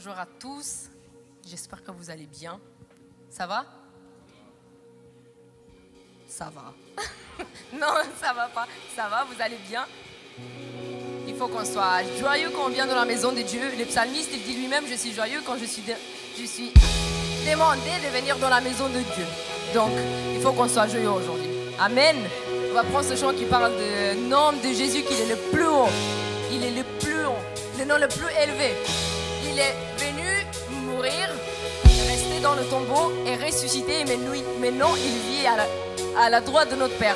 Bonjour à tous, j'espère que vous allez bien. Ça va? Ça va. Non, ça va pas. Ça va, vous allez bien? Il faut qu'on soit joyeux quand on vient dans la maison de Dieu. Le psalmiste il dit lui-même, je suis joyeux quand je suis demandé de venir dans la maison de Dieu. Donc, il faut qu'on soit joyeux aujourd'hui. Amen. On va prendre ce chant qui parle du nom de Jésus, qu'il est le plus haut. Il est le plus haut, le nom le plus élevé. Il est venu mourir, rester dans le tombeau et ressusciter. Mais maintenant, il vit à la droite de notre Père.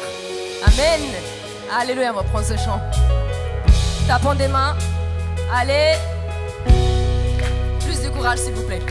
Amen. Alléluia, on va prendre ce chant. Tapons des mains. Allez. Plus de courage, s'il vous plaît.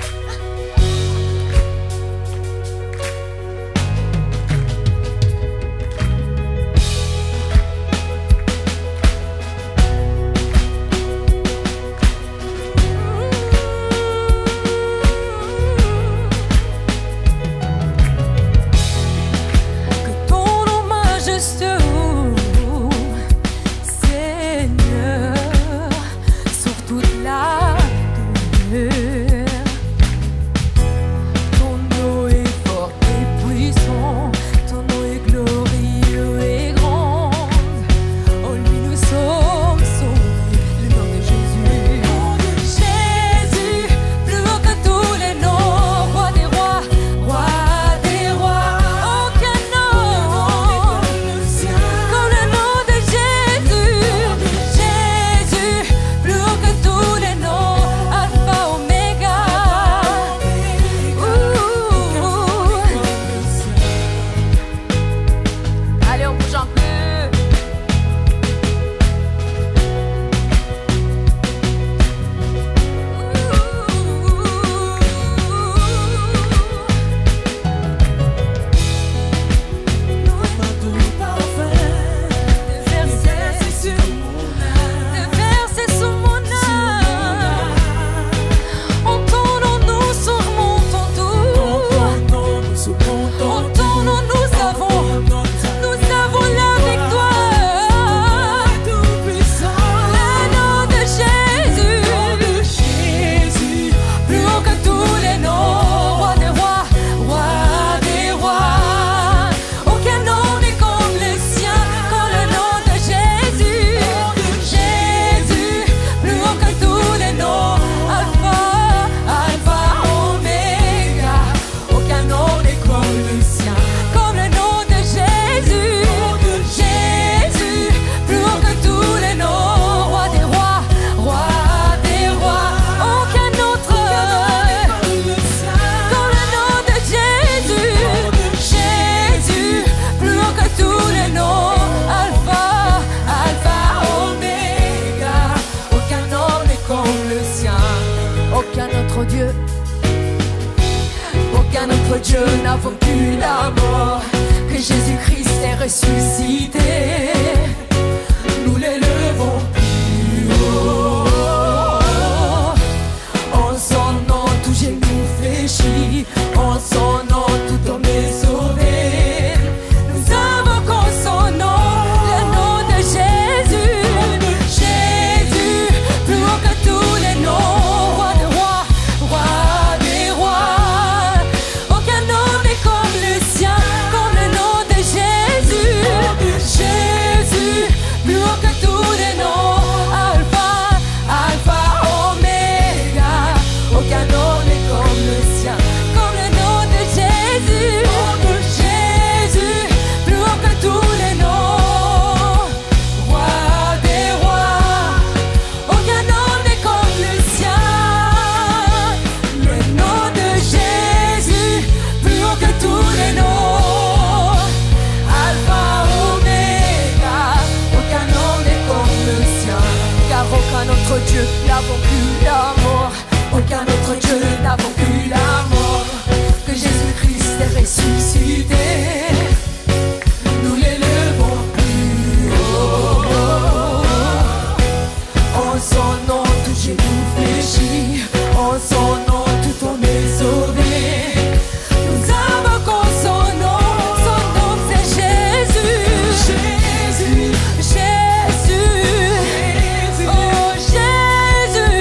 Dieu n'a vaincu la mort, que Jésus-Christ est ressuscité. Nous l'élevons plus haut. En son nom, tout genou fléchit. En son nom, tout homme est sauvé. Nous invoquons son nom, le nom de Jésus. Jésus, plus haut que tous les noms. Roi des rois, roi des rois. Jésus, plus haut que tous les noms, Alpha, Alpha, Oméga. Aucun nom n'est comme le sien, comme le nom de Jésus. Jésus, plus haut que tous les noms, roi des rois. Aucun nom n'est comme le sien. Le nom de Jésus, plus haut que tous les noms, Alpha, car aucun autre Dieu n'a vaincu la mort. Aucun autre Dieu n'a vaincu la mort. Que Jésus-Christ est ressuscité. Nous l'élevons plus haut. En son nom, tout genou fléchit. En son nom, tout homme est sauvé. Nous invoquons son nom c'est Jésus. Jésus, Jésus. Oh Jésus,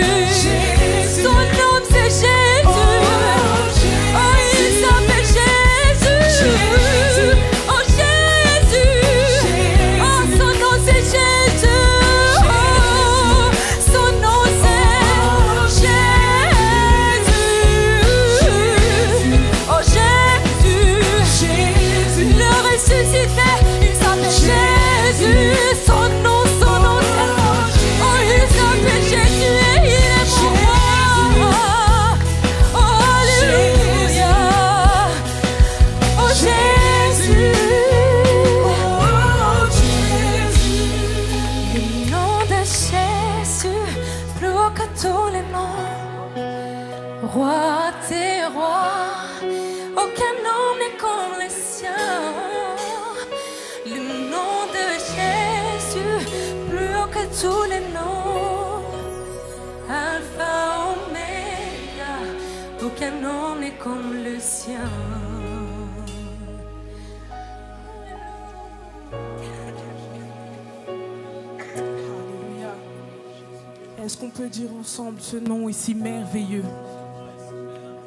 tous les noms, Alpha, Oméga, aucun nom n'est comme le sien. Alléluia. Est-ce qu'on peut dire ensemble ce nom est si merveilleux?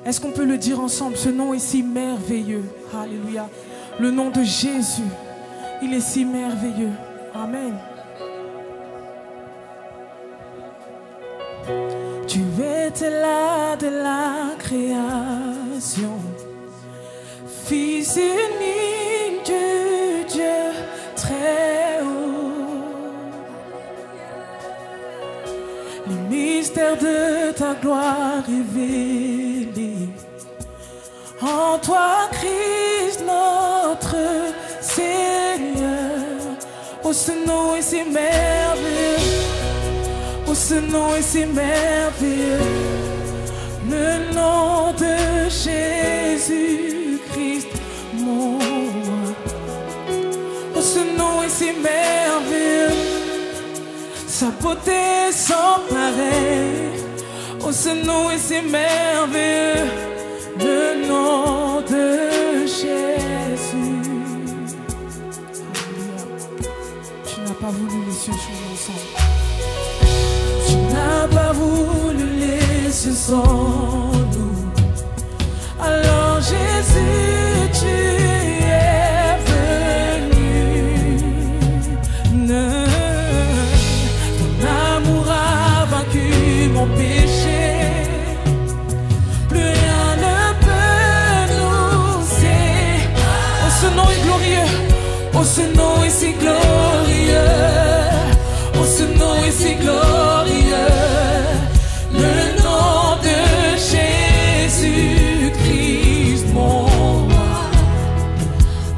Est-ce qu'on peut le dire ensemble? Ce nom est si merveilleux. Alléluia. Le nom de Jésus, il est si merveilleux. Amen. Tu étais là de la création, Fils unique de Dieu très haut. Les mystères de ta gloire révélés en toi, Christ, notre Seigneur. Oh, ce nom est si merveilleux. Oh, ce nom est si merveilleux. Le nom de Jésus-Christ, mon roi. Oh, ce nom est si merveilleux. Sa beauté sans pareil. Oh, ce nom est si merveilleux. Le nom de Jésus. Tu n'as pas voulu les cieux chanter ensemble. Tu n'as pas voulu les cieux sans nous. Alors Jésus, tu es venu. Ton amour a vaincu mon péché. Plus rien ne peut nous séparer. Oh, ce nom est glorieux. Oh, ce nom est si glorieux. Oh, ce nom est si glorieux. Le nom de Jésus-Christ, mon roi.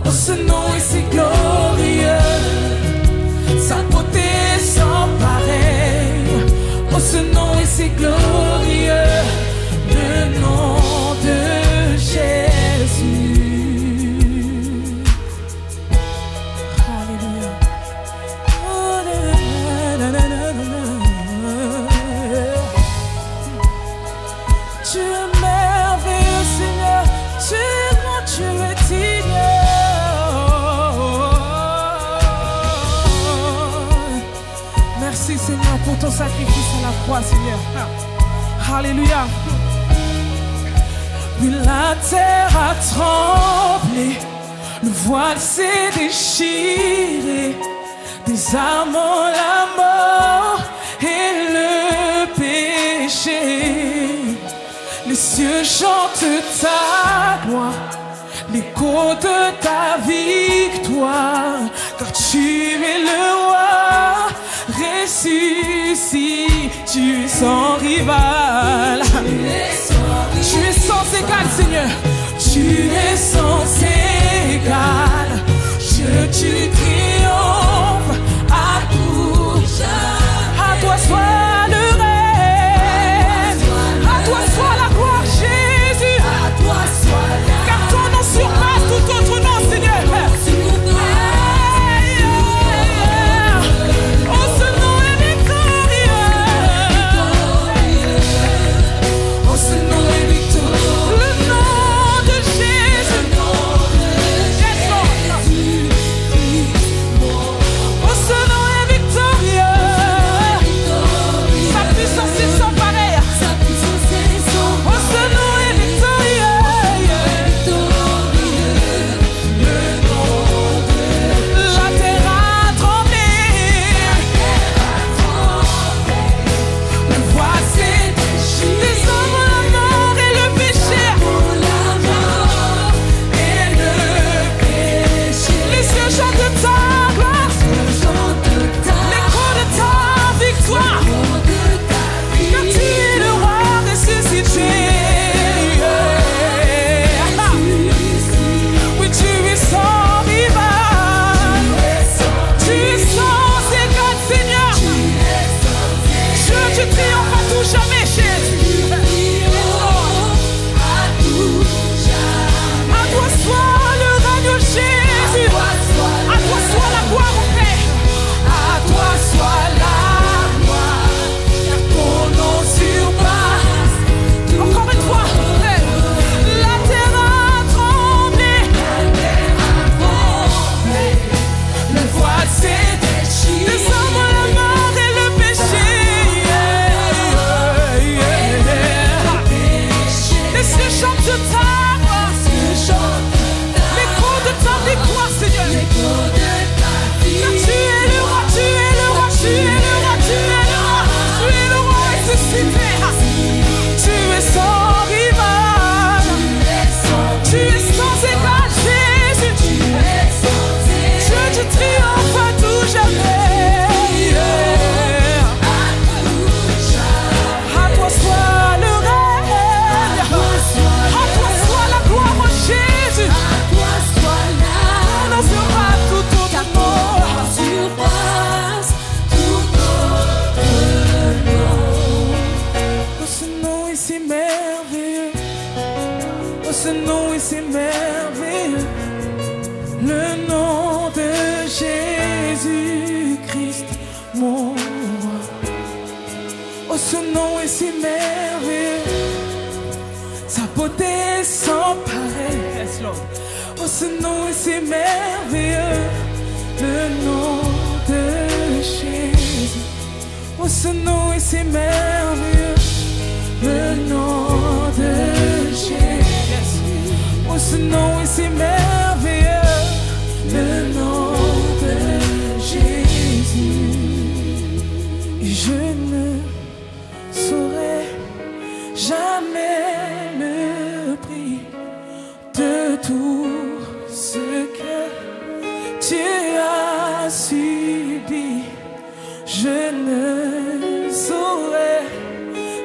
Oh, ce nom est si glorieux. Sa beauté sans pareil. Oh, ce nom est si glorieux. Le nom de Jésus. Alléluia. Oh, na, na, na, na, na, na. Tu es merveilleux, Seigneur. Tu es grand, tu es digne. Merci, Seigneur, pour ton sacrifice à la croix, Seigneur. Alléluia. Puis la terre a tremblé, le voile s'est déchiré, désarmant la mort et le péché. Les cieux chantent ta gloire, l'écho de ta victoire, car tu es le roi ressuscité, tu es sans rival. Tu es sans égal, Seigneur. Tu es sans égal. Tu triomphes à tout jamais. À toi soit le règne. À toi soit la gloire, Jésus. À toi soit la gloire. Car ton nom surpasse tout autre nom, Seigneur. Oh, ce nom est victorieux. nom est si merveilleux, le nom de Jésus-Christ, mon roi. Oh, ce nom est si merveilleux, sa beauté est sans pareil. Yes, Lord. Oh, ce nom est si merveilleux, le nom de Jésus. Oh, ce nom est si merveilleux, le nom de Jésus. Oh, ce nom est si merveilleux, le nom de Jésus. Et je ne saurais jamais le prix de tout ce que tu as subi. Je ne saurais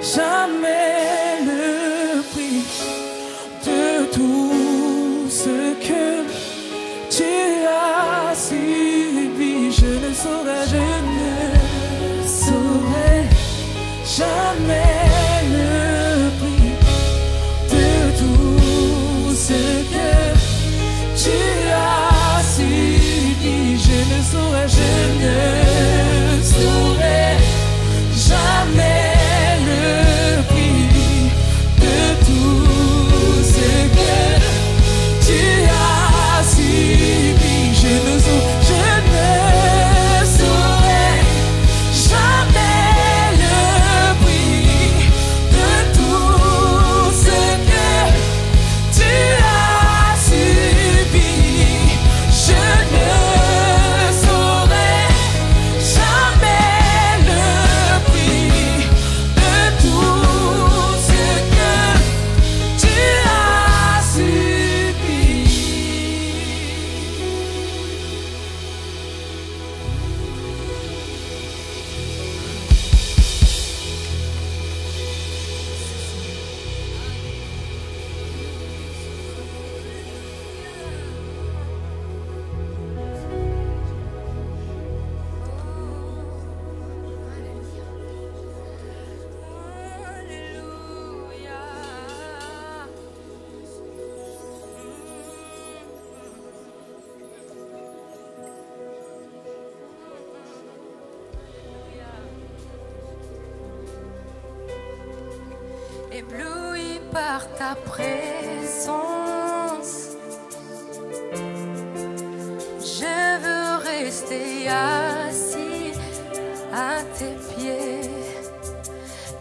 jamais le prix de tout ce que tu as subi. Je ne saurais jamais le prix de tout ce que tu as subi. Je ne saurais jamais le prix de tout ce que tu as subi. Je ne saurais jamais le prix de tout ce que tu as subi. Je ne saurais jamais le prix de tout ce que tu as subi. Ébloui par ta présence, je veux rester assis à tes pieds,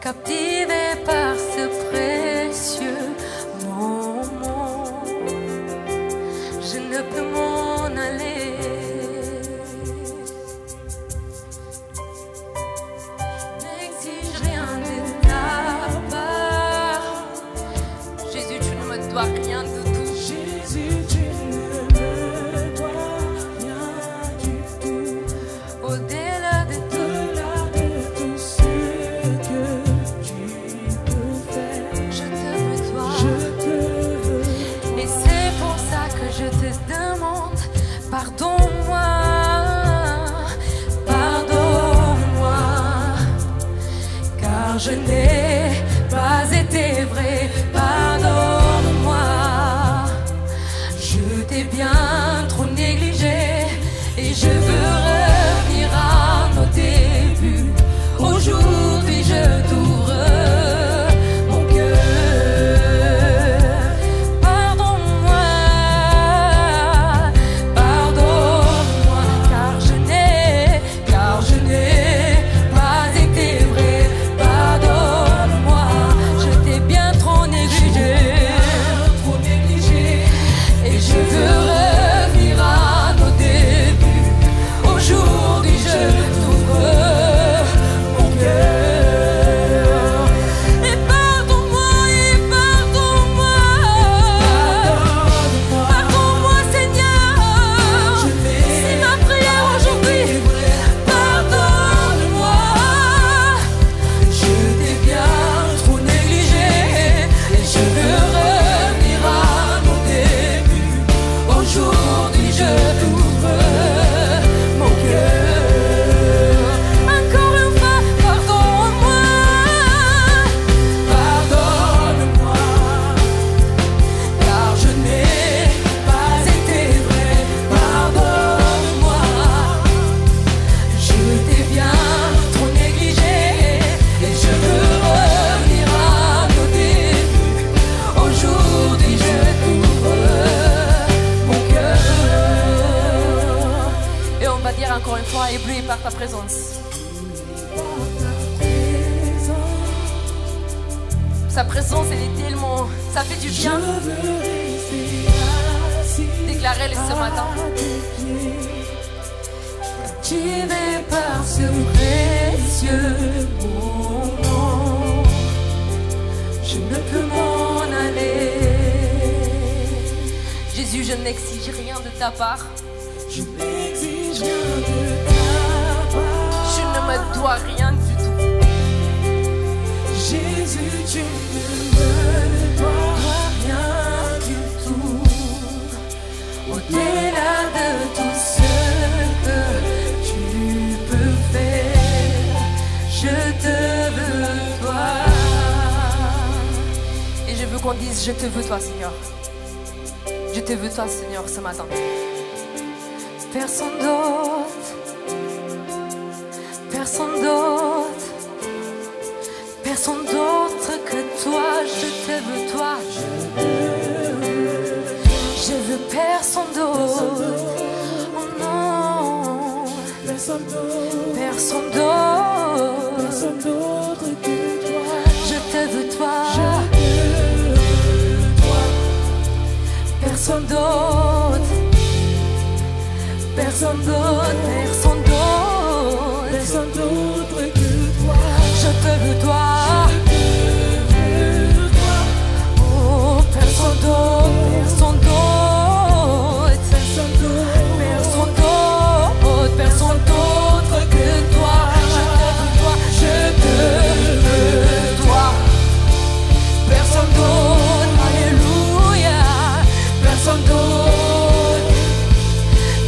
captivé par ce précieux moment. Je ne peux m'en aller. N'exige rien de ta part. Jésus, tu ne me dois rien du tout. Jésus, tu ne me dois rien du tout. Au-delà de tout, Tout ce que tu peux faire, je te veux toi. je te veux. Et c'est pour ça que je te demande, pardonne-moi, pardonne-moi, car je n'ai pas été vrai. Pardonne-moi, je t'ai bien trop négligé et je veux revenir à nos débuts. Aujourd'hui je t'ouvre mon cœur. Pardonne-moi, pardonne-moi, car je n'ai pas été vrai. Pardonne-moi, je t'ai bien trop on va dire encore une fois, ébloui par ta présence. Sa présence, elle est tellement... Ça fait du bien. Déclarez-le ce matin. Captivé par ce précieux moment, je ne peux m'en aller. Jésus, je n'exige rien de ta part. Je n'exige rien de ta part. Je ne me dois rien du tout. Jésus, tu ne me dois rien du tout. Au-delà de tout ce que tu peux faire, je te veux toi. Et je veux qu'on dise, je te veux toi, Seigneur. Je te veux toi, Seigneur, ce matin. Personne d'autre, personne d'autre, personne d'autre que toi, je te veux toi. Je veux personne d'autre, oh non, personne d'autre, personne d'autre que toi. Je te veux toi, personne d'autre, personne d'autre, personne d'autre, personne d'autre que toi. Je te veux toi, oh personne d'autre, personne d'autre, personne d'autre, personne d'autre que toi. Je te veux toi, personne d'autre, alléluia, personne d'autre,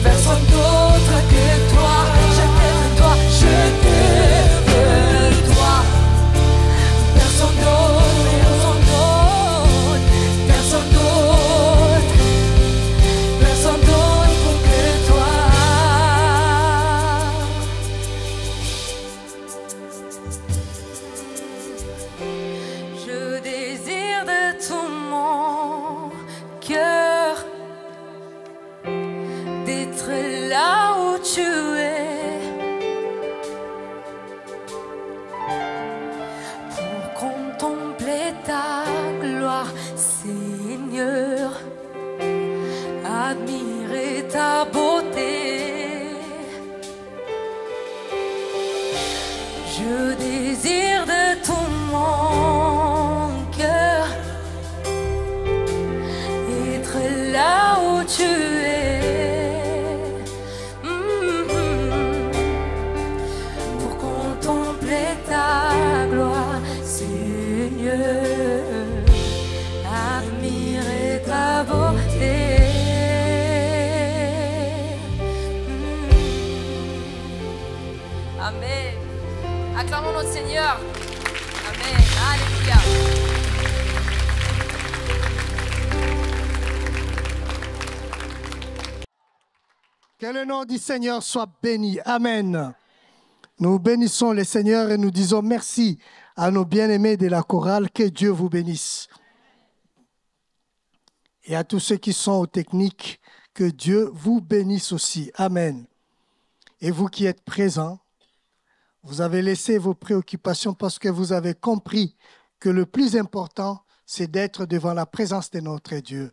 personne d'autre que toi. Je te veux toi, je te veux toi, personne d'autre, personne d'autre, personne d'autre, personne d'autre que toi. Je désire de tout mon cœur d'être là où tu es, pour contempler ta gloire, Seigneur, admirer ta beauté. Je désire de tout mon cœur être là où tu es, pour contempler ta gloire, Seigneur, admirer ta beauté. Amen. Acclamons notre Seigneur. Amen. Alléluia. Que le nom du Seigneur soit béni. Amen. Nous bénissons le Seigneur et nous disons merci à nos bien-aimés de la chorale. Que Dieu vous bénisse. Et à tous ceux qui sont aux techniques, que Dieu vous bénisse aussi. Amen. Et vous qui êtes présents, vous avez laissé vos préoccupations parce que vous avez compris que le plus important, c'est d'être devant la présence de notre Dieu.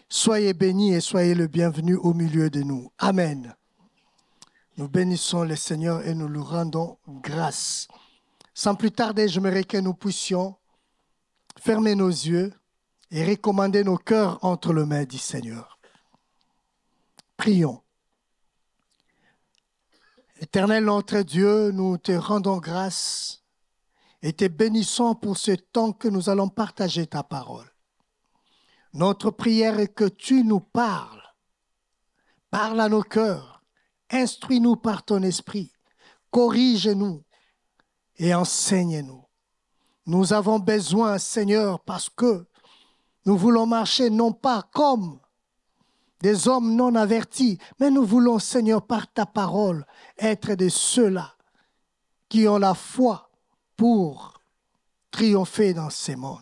Soyez bénis et soyez le bienvenu au milieu de nous. Amen. Nous bénissons le Seigneur et nous lui rendons grâce. Sans plus tarder, j'aimerais que nous puissions fermer nos yeux et recommander nos cœurs entre les mains du Seigneur. Prions. Éternel notre Dieu, nous te rendons grâce et te bénissons pour ce temps que nous allons partager ta parole. Notre prière est que tu nous parles. Parle à nos cœurs. Instruis-nous par ton esprit. Corrige-nous et enseigne-nous. Nous avons besoin, Seigneur, parce que nous voulons marcher non pas comme des hommes non avertis, mais nous voulons, Seigneur, par ta parole, être de ceux-là qui ont la foi pour triompher dans ces mondes.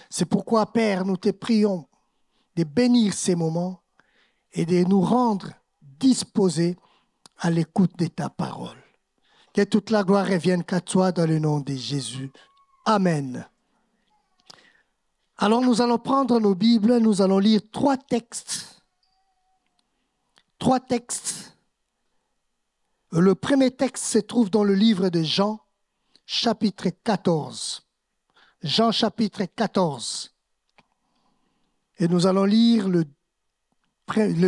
C'est pourquoi, Père, nous te prions de bénir ces moments et de nous rendre disposés à l'écoute de ta parole. Que toute la gloire revienne qu'à toi dans le nom de Jésus. Amen. Alors nous allons prendre nos Bibles, nous allons lire trois textes. Trois textes. Le premier texte se trouve dans le livre de Jean, chapitre 14. Jean, chapitre 14. Et nous allons lire le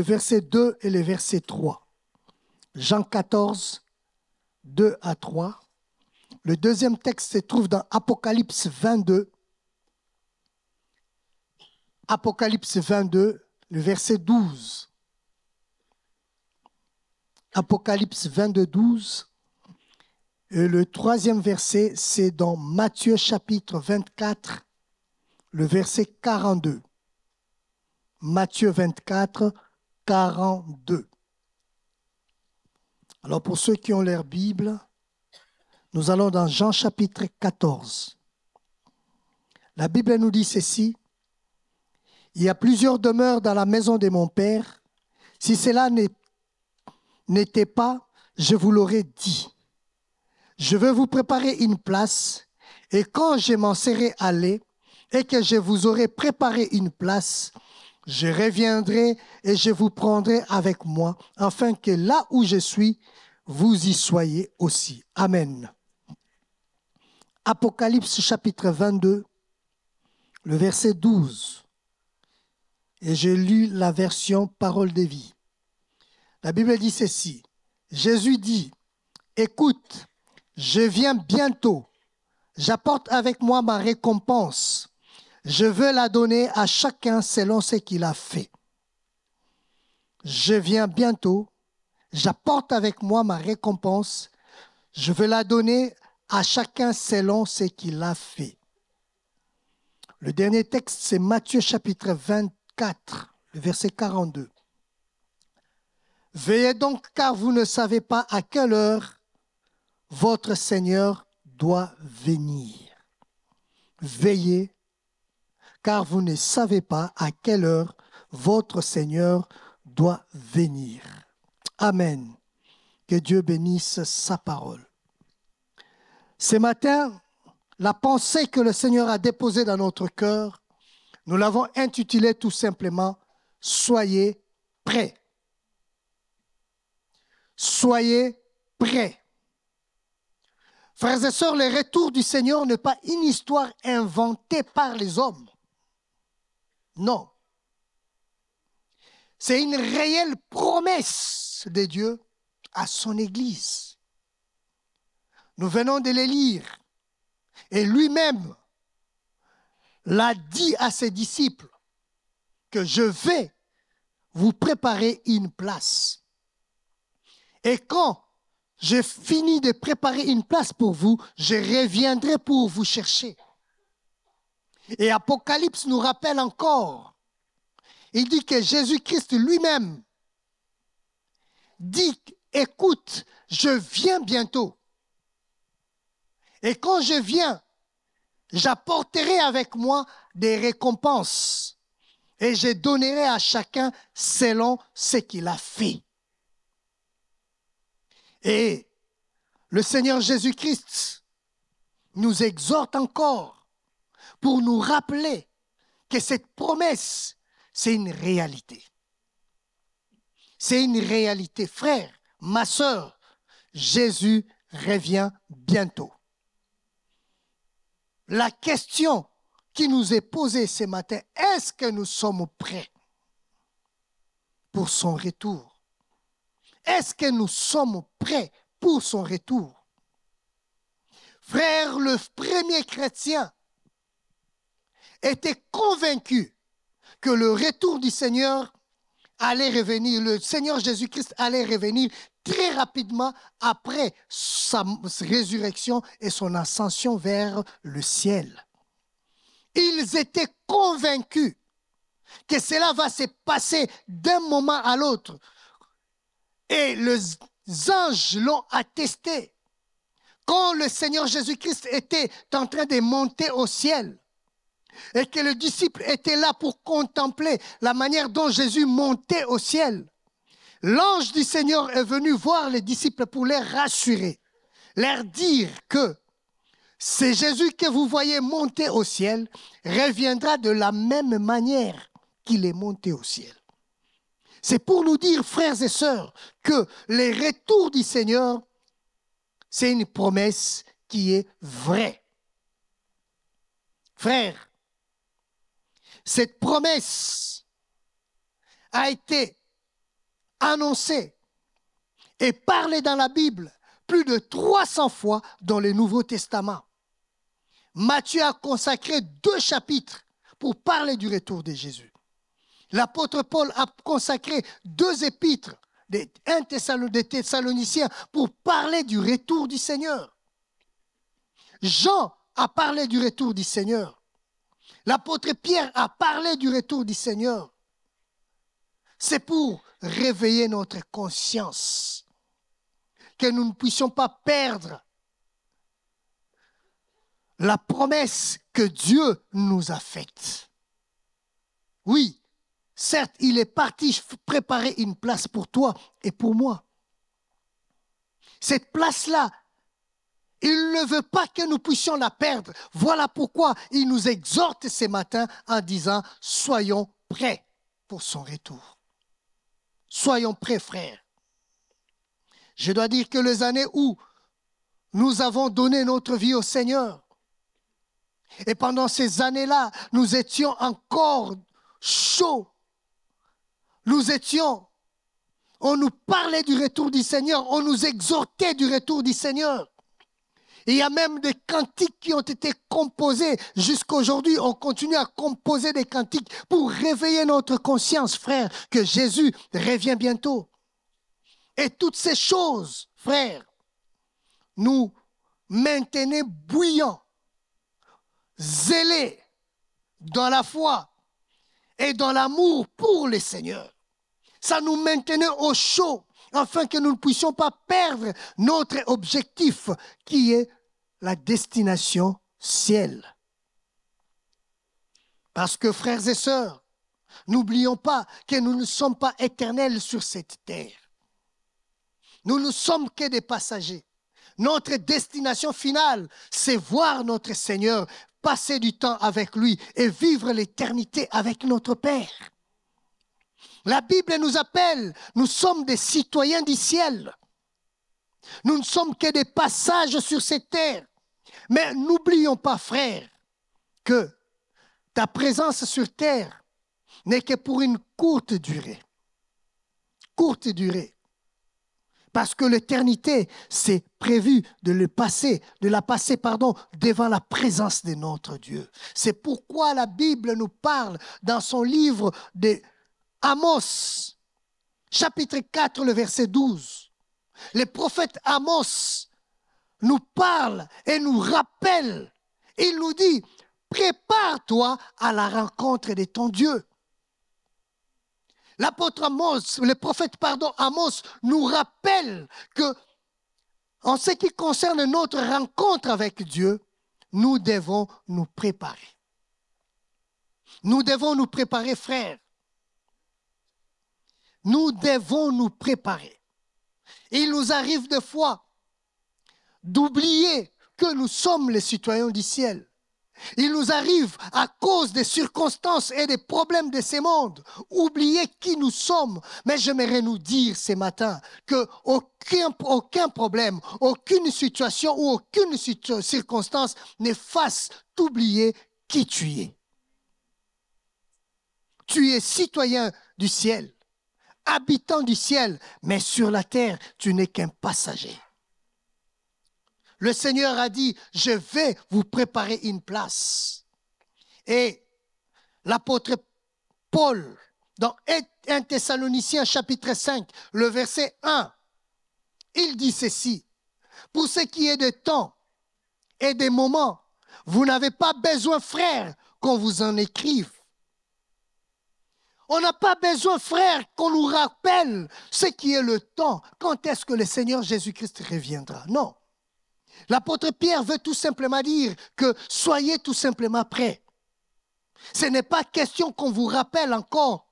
verset 2 et le verset 3. Jean 14, 2 à 3. Le deuxième texte se trouve dans Apocalypse 22. Apocalypse 22, le verset 12. Apocalypse 22, 12. Et le troisième verset, c'est dans Matthieu chapitre 24, le verset 42. Matthieu 24, 42. Alors pour ceux qui ont leur Bible, nous allons dans Jean chapitre 14. La Bible nous dit ceci. Il y a plusieurs demeures dans la maison de mon Père. Si cela n'était pas, je vous l'aurais dit. Je veux vous préparer une place, et quand je m'en serai allé, et que je vous aurai préparé une place, je reviendrai et je vous prendrai avec moi, afin que là où je suis, vous y soyez aussi. Amen. Apocalypse chapitre 22, le verset 12. Et j'ai lu la version Parole de vie. La Bible dit ceci. Jésus dit, « Écoute, je viens bientôt. J'apporte avec moi ma récompense. Je veux la donner à chacun selon ce qu'il a fait. Je viens bientôt. J'apporte avec moi ma récompense. Je veux la donner à chacun selon ce qu'il a fait. » Le dernier texte, c'est Matthieu chapitre 24, le verset 42. « Veillez donc, car vous ne savez pas à quelle heure votre Seigneur doit venir. » Veillez, car vous ne savez pas à quelle heure votre Seigneur doit venir. Amen. Que Dieu bénisse sa parole. Ce matin, la pensée que le Seigneur a déposée dans notre cœur, nous l'avons intitulée tout simplement « Soyez prêts ». Soyez prêts. Frères et sœurs, le retour du Seigneur n'est pas une histoire inventée par les hommes. Non. C'est une réelle promesse de Dieu à son Église. Nous venons de les lire. Et lui-même l'a dit à ses disciples que je vais vous préparer une place. Et quand j'ai fini de préparer une place pour vous, je reviendrai pour vous chercher. Et Apocalypse nous rappelle encore, il dit que Jésus-Christ lui-même dit, écoute, je viens bientôt. Et quand je viens, j'apporterai avec moi des récompenses et je donnerai à chacun selon ce qu'il a fait. Et le Seigneur Jésus-Christ nous exhorte encore pour nous rappeler que cette promesse, c'est une réalité. C'est une réalité. Frère, ma sœur, Jésus revient bientôt. La question qui nous est posée ce matin, est-ce que nous sommes prêts pour son retour? Est-ce que nous sommes prêts pour son retour? Frère, le premier chrétien était convaincu que le retour du Seigneur allait revenir, le Seigneur Jésus-Christ allait revenir très rapidement après sa résurrection et son ascension vers le ciel. Ils étaient convaincus que cela va se passer d'un moment à l'autre. Et les anges l'ont attesté. Quand le Seigneur Jésus-Christ était en train de monter au ciel et que les disciples étaient là pour contempler la manière dont Jésus montait au ciel, l'ange du Seigneur est venu voir les disciples pour les rassurer, leur dire que c'est Jésus que vous voyez monter au ciel, reviendra de la même manière qu'il est monté au ciel. C'est pour nous dire, frères et sœurs, que le retour du Seigneur, c'est une promesse qui est vraie. Frères, cette promesse a été annoncée et parlée dans la Bible plus de 300 fois dans le Nouveau Testament. Matthieu a consacré 2 chapitres pour parler du retour de Jésus. L'apôtre Paul a consacré 2 épîtres des Thessaloniciens pour parler du retour du Seigneur. Jean a parlé du retour du Seigneur. L'apôtre Pierre a parlé du retour du Seigneur. C'est pour réveiller notre conscience, que nous ne puissions pas perdre la promesse que Dieu nous a faite. Oui, certes, il est parti préparer une place pour toi et pour moi. Cette place-là, il ne veut pas que nous puissions la perdre. Voilà pourquoi il nous exhorte ce matin en disant « Soyons prêts pour son retour. » Soyons prêts, frères. Je dois dire que les années où nous avons donné notre vie au Seigneur, et pendant ces années-là, nous étions encore chauds. On nous parlait du retour du Seigneur, on nous exhortait du retour du Seigneur. Et il y a même des cantiques qui ont été composés. Jusqu'à aujourd'hui, on continue à composer des cantiques pour réveiller notre conscience, frère, que Jésus revient bientôt. Et toutes ces choses, frère, nous maintenaient bouillants, zélés dans la foi et dans l'amour pour le Seigneur. Ça nous maintenait au chaud, afin que nous ne puissions pas perdre notre objectif, qui est la destination ciel. Parce que, frères et sœurs, n'oublions pas que nous ne sommes pas éternels sur cette terre. Nous ne sommes que des passagers. Notre destination finale, c'est voir notre Seigneur, passer du temps avec lui et vivre l'éternité avec notre Père. La Bible nous appelle, nous sommes des citoyens du ciel. Nous ne sommes que des passages sur cette terre. Mais n'oublions pas, frère, que ta présence sur terre n'est que pour une courte durée. Courte durée. Parce que l'éternité, c'est prévu de la passer devant la présence de notre Dieu. C'est pourquoi la Bible nous parle dans son livre de Amos, chapitre 4, le verset 12. Le prophète Amos nous parle et nous rappelle. Il nous dit, prépare-toi à la rencontre de ton Dieu. L'apôtre Amos, le prophète Amos nous rappelle que, en ce qui concerne notre rencontre avec Dieu, nous devons nous préparer. Nous devons nous préparer, frères. Nous devons nous préparer. Il nous arrive des fois d'oublier que nous sommes les citoyens du ciel. Il nous arrive, à cause des circonstances et des problèmes de ce monde, oublier qui nous sommes. Mais j'aimerais nous dire ce matin qu'aucun problème, aucune situation ou aucune circonstance ne fasse t'oublier qui tu es. Tu es citoyen du ciel, habitant du ciel, mais sur la terre, tu n'es qu'un passager. Le Seigneur a dit, je vais vous préparer une place. Et l'apôtre Paul, dans 1 Thessaloniciens chapitre 5, le verset 1, il dit ceci, pour ce qui est de temps et des moments, vous n'avez pas besoin, frères, qu'on vous en écrive. On n'a pas besoin, frères, qu'on nous rappelle ce qui est le temps. Quand est-ce que le Seigneur Jésus-Christ reviendra? Non. L'apôtre Pierre veut tout simplement dire que soyez tout simplement prêts. Ce n'est pas question qu'on vous rappelle encore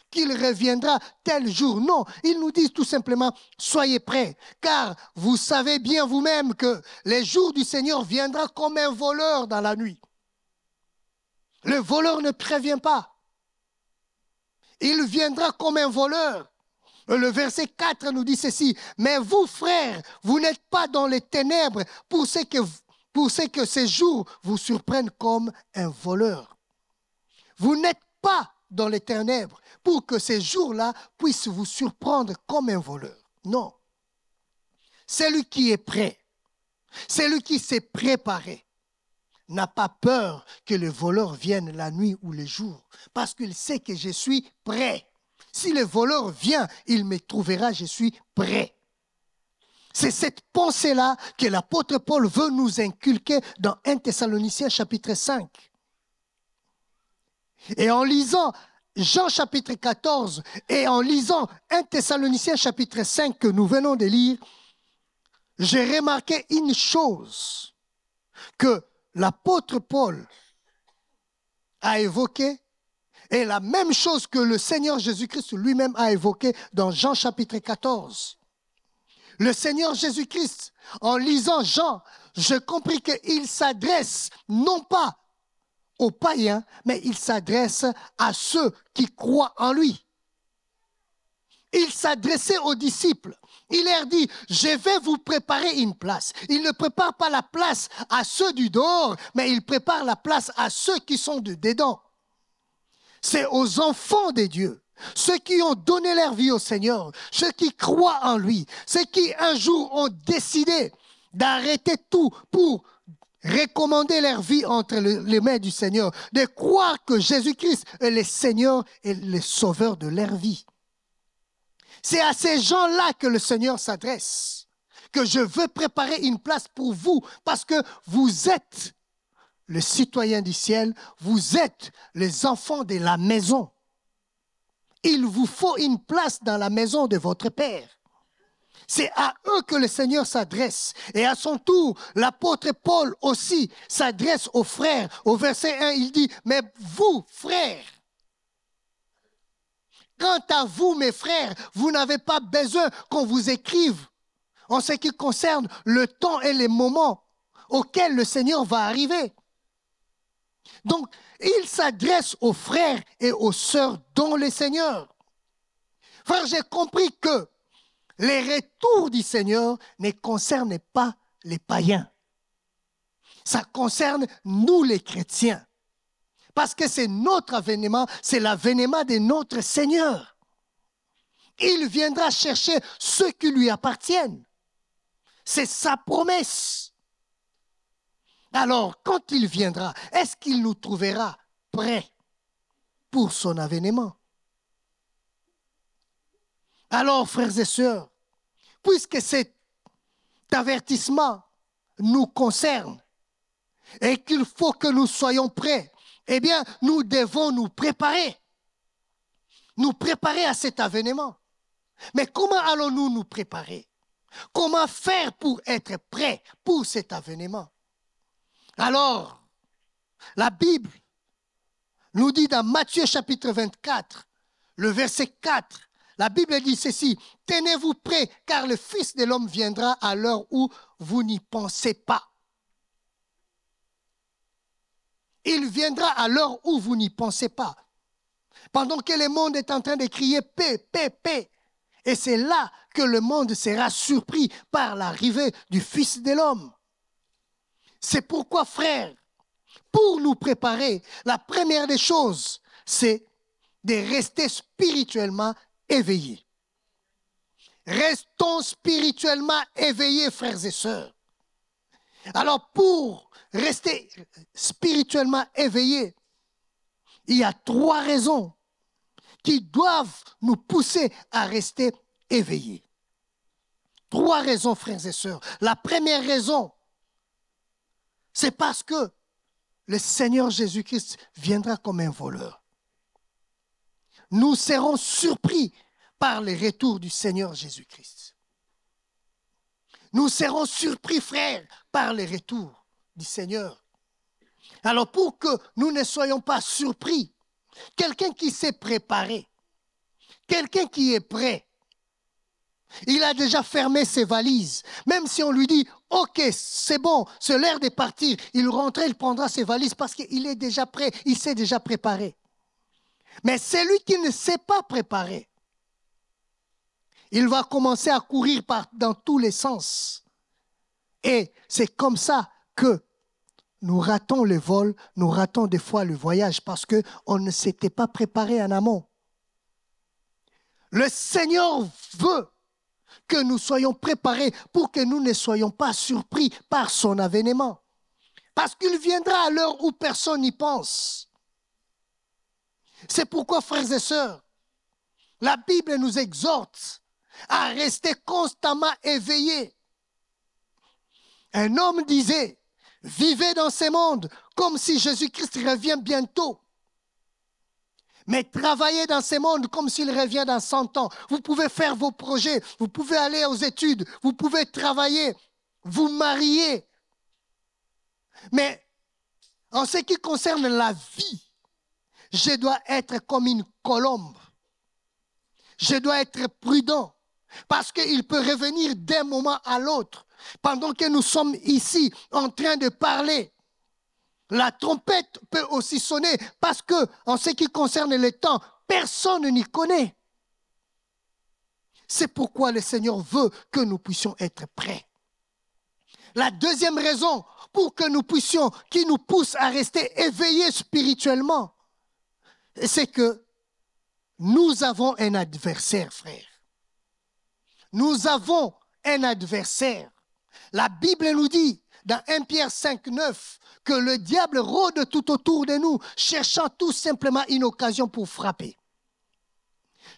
qu'il reviendra tel jour. Non, il nous dit tout simplement, soyez prêts, car vous savez bien vous-même que les jours du Seigneur viendra comme un voleur dans la nuit. Le voleur ne prévient pas. Il viendra comme un voleur. Le verset 4 nous dit ceci, mais vous, frères, vous n'êtes pas dans les ténèbres pour ce que ces jours vous surprennent comme un voleur. Vous n'êtes pas dans les ténèbres pour que ces jours-là puissent vous surprendre comme un voleur. Non. Celui qui est prêt, celui qui s'est préparé, n'a pas peur que le voleur vienne la nuit ou le jour, parce qu'il sait que je suis prêt. Si le voleur vient, il me trouvera, je suis prêt. C'est cette pensée-là que l'apôtre Paul veut nous inculquer dans 1 Thessaloniciens chapitre 5. Et en lisant Jean chapitre 14 et en lisant 1 Thessaloniciens chapitre 5 que nous venons de lire, j'ai remarqué une chose que l'apôtre Paul a évoquée est la même chose que le Seigneur Jésus-Christ lui-même a évoqué dans Jean chapitre 14. Le Seigneur Jésus-Christ, en lisant Jean, je compris qu'il s'adresse non pas aux païens, mais il s'adresse à ceux qui croient en lui. Il s'adressait aux disciples. Il leur dit, je vais vous préparer une place. Il ne prépare pas la place à ceux du dehors, mais il prépare la place à ceux qui sont de dedans. C'est aux enfants de Dieu, ceux qui ont donné leur vie au Seigneur, ceux qui croient en lui, ceux qui un jour ont décidé d'arrêter tout pour recommander leur vie entre les mains du Seigneur, de croire que Jésus-Christ est le Seigneur et le Sauveur de leur vie. C'est à ces gens-là que le Seigneur s'adresse, que je veux préparer une place pour vous, parce que vous êtes les citoyens du ciel, vous êtes les enfants de la maison. Il vous faut une place dans la maison de votre Père. C'est à eux que le Seigneur s'adresse. Et à son tour, l'apôtre Paul aussi s'adresse aux frères. Au verset 1, il dit, mais vous, frères, quant à vous, mes frères, vous n'avez pas besoin qu'on vous écrive en ce qui concerne le temps et les moments auxquels le Seigneur va arriver. Donc, il s'adresse aux frères et aux sœurs dans le Seigneur. Frère, j'ai compris que les retours du Seigneur ne concernent pas les païens. Ça concerne nous les chrétiens. Parce que c'est notre avènement, c'est l'avènement de notre Seigneur. Il viendra chercher ceux qui lui appartiennent. C'est sa promesse. Alors, quand il viendra, est-ce qu'il nous trouvera prêts pour son avènement? Alors, frères et sœurs, puisque cet avertissement nous concerne et qu'il faut que nous soyons prêts, eh bien, nous devons nous préparer à cet avènement. Mais comment allons-nous nous préparer? Comment faire pour être prêts pour cet avènement? Alors, la Bible nous dit dans Matthieu chapitre 24, le verset 4, la Bible dit ceci, « Tenez-vous prêts, car le Fils de l'homme viendra à l'heure où vous n'y pensez pas. » Il viendra à l'heure où vous n'y pensez pas. Pendant que le monde est en train de crier « paix, paix, paix », et c'est là que le monde sera surpris par l'arrivée du Fils de l'homme. C'est pourquoi, frères, pour nous préparer, la première des choses, c'est de rester spirituellement éveillés. Restons spirituellement éveillés, frères et sœurs. Alors, pour rester spirituellement éveillés, il y a 3 raisons qui doivent nous pousser à rester éveillés. 3 raisons, frères et sœurs. La première raison, c'est parce que le Seigneur Jésus-Christ viendra comme un voleur. Nous serons surpris par le retour du Seigneur Jésus-Christ. Nous serons surpris, frères, par le retour du Seigneur. Alors, pour que nous ne soyons pas surpris, quelqu'un qui s'est préparé, Quelqu'un qui est prêt, il a déjà fermé ses valises. Même si on lui dit, ok, c'est bon, c'est l'heure de partir, il rentrera, il prendra ses valises parce qu'il est déjà prêt, il s'est déjà préparé. Mais celui qui ne s'est pas préparé, il va commencer à courir dans tous les sens. Et c'est comme ça que nous ratons le vol, nous ratons des fois le voyage parce qu'on ne s'était pas préparé en amont. Le Seigneur veut que nous soyons préparés pour que nous ne soyons pas surpris par son avènement. Parce qu'il viendra à l'heure où personne n'y pense. C'est pourquoi, frères et sœurs, la Bible nous exhorte à rester constamment éveillés. Un homme disait, vivez dans ce monde comme si Jésus-Christ revient bientôt. Mais travaillez dans ce monde comme s'il revient dans 100 ans. Vous pouvez faire vos projets, vous pouvez aller aux études, vous pouvez travailler, vous marier. Mais en ce qui concerne la vie, je dois être comme une colombe. Je dois être prudent parce qu'il peut revenir d'un moment à l'autre. Pendant que nous sommes ici en train de parler, la trompette peut aussi sonner parce que, en ce qui concerne le temps, personne n'y connaît. C'est pourquoi le Seigneur veut que nous puissions être prêts. La deuxième raison pour que nous puissions, qui nous pousse à rester éveillés spirituellement, c'est que nous avons un adversaire, frère. Nous avons un adversaire. La Bible nous dit, dans 1 Pierre 5, 9, que le diable rôde tout autour de nous, cherchant tout simplement une occasion pour frapper.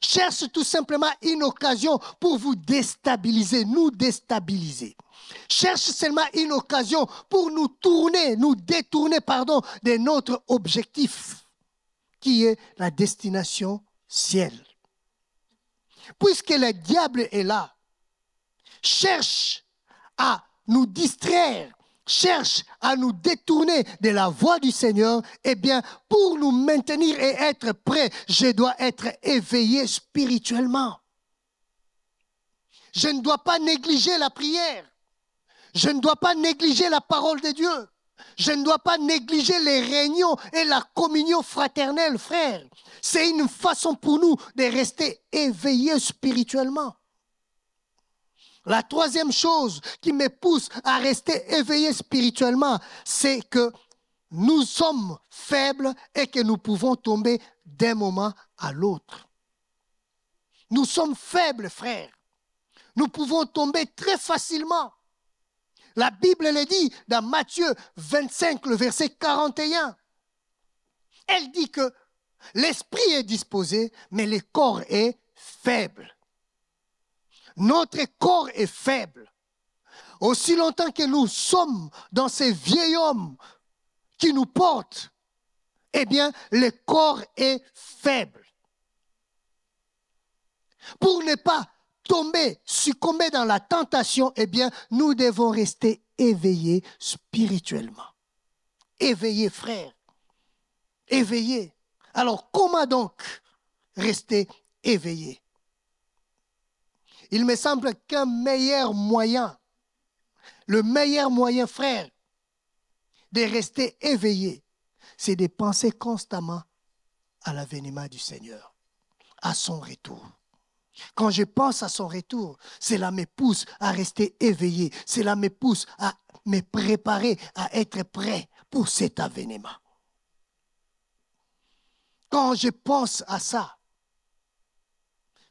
Cherche tout simplement une occasion pour vous déstabiliser, nous déstabiliser. Cherche seulement une occasion pour nous détourner, de notre objectif, qui est la destination ciel. Puisque le diable est là, cherche à nous distraire, cherche à nous détourner de la voie du Seigneur, eh bien, pour nous maintenir et être prêts, je dois être éveillé spirituellement. Je ne dois pas négliger la prière. Je ne dois pas négliger la parole de Dieu. Je ne dois pas négliger les réunions et la communion fraternelle, frère. C'est une façon pour nous de rester éveillés spirituellement. La troisième chose qui me pousse à rester éveillé spirituellement, c'est que nous sommes faibles et que nous pouvons tomber d'un moment à l'autre. Nous sommes faibles, frères. Nous pouvons tomber très facilement. La Bible le dit dans Matthieu 25, le verset 41. Elle dit que l'esprit est disposé, mais le corps est faible. Notre corps est faible. Aussi longtemps que nous sommes dans ces vieils hommes qui nous portent, eh bien, le corps est faible. Pour ne pas succomber dans la tentation, eh bien, nous devons rester éveillés spirituellement. Éveillés, frères. Éveillés. Alors, comment donc rester éveillés? Il me semble qu'un meilleur moyen, le meilleur moyen, frère, de rester éveillé, c'est de penser constamment à l'avènement du Seigneur, à son retour. Quand je pense à son retour, cela me pousse à rester éveillé, cela me pousse à me préparer, à être prêt pour cet avènement. Quand je pense à ça,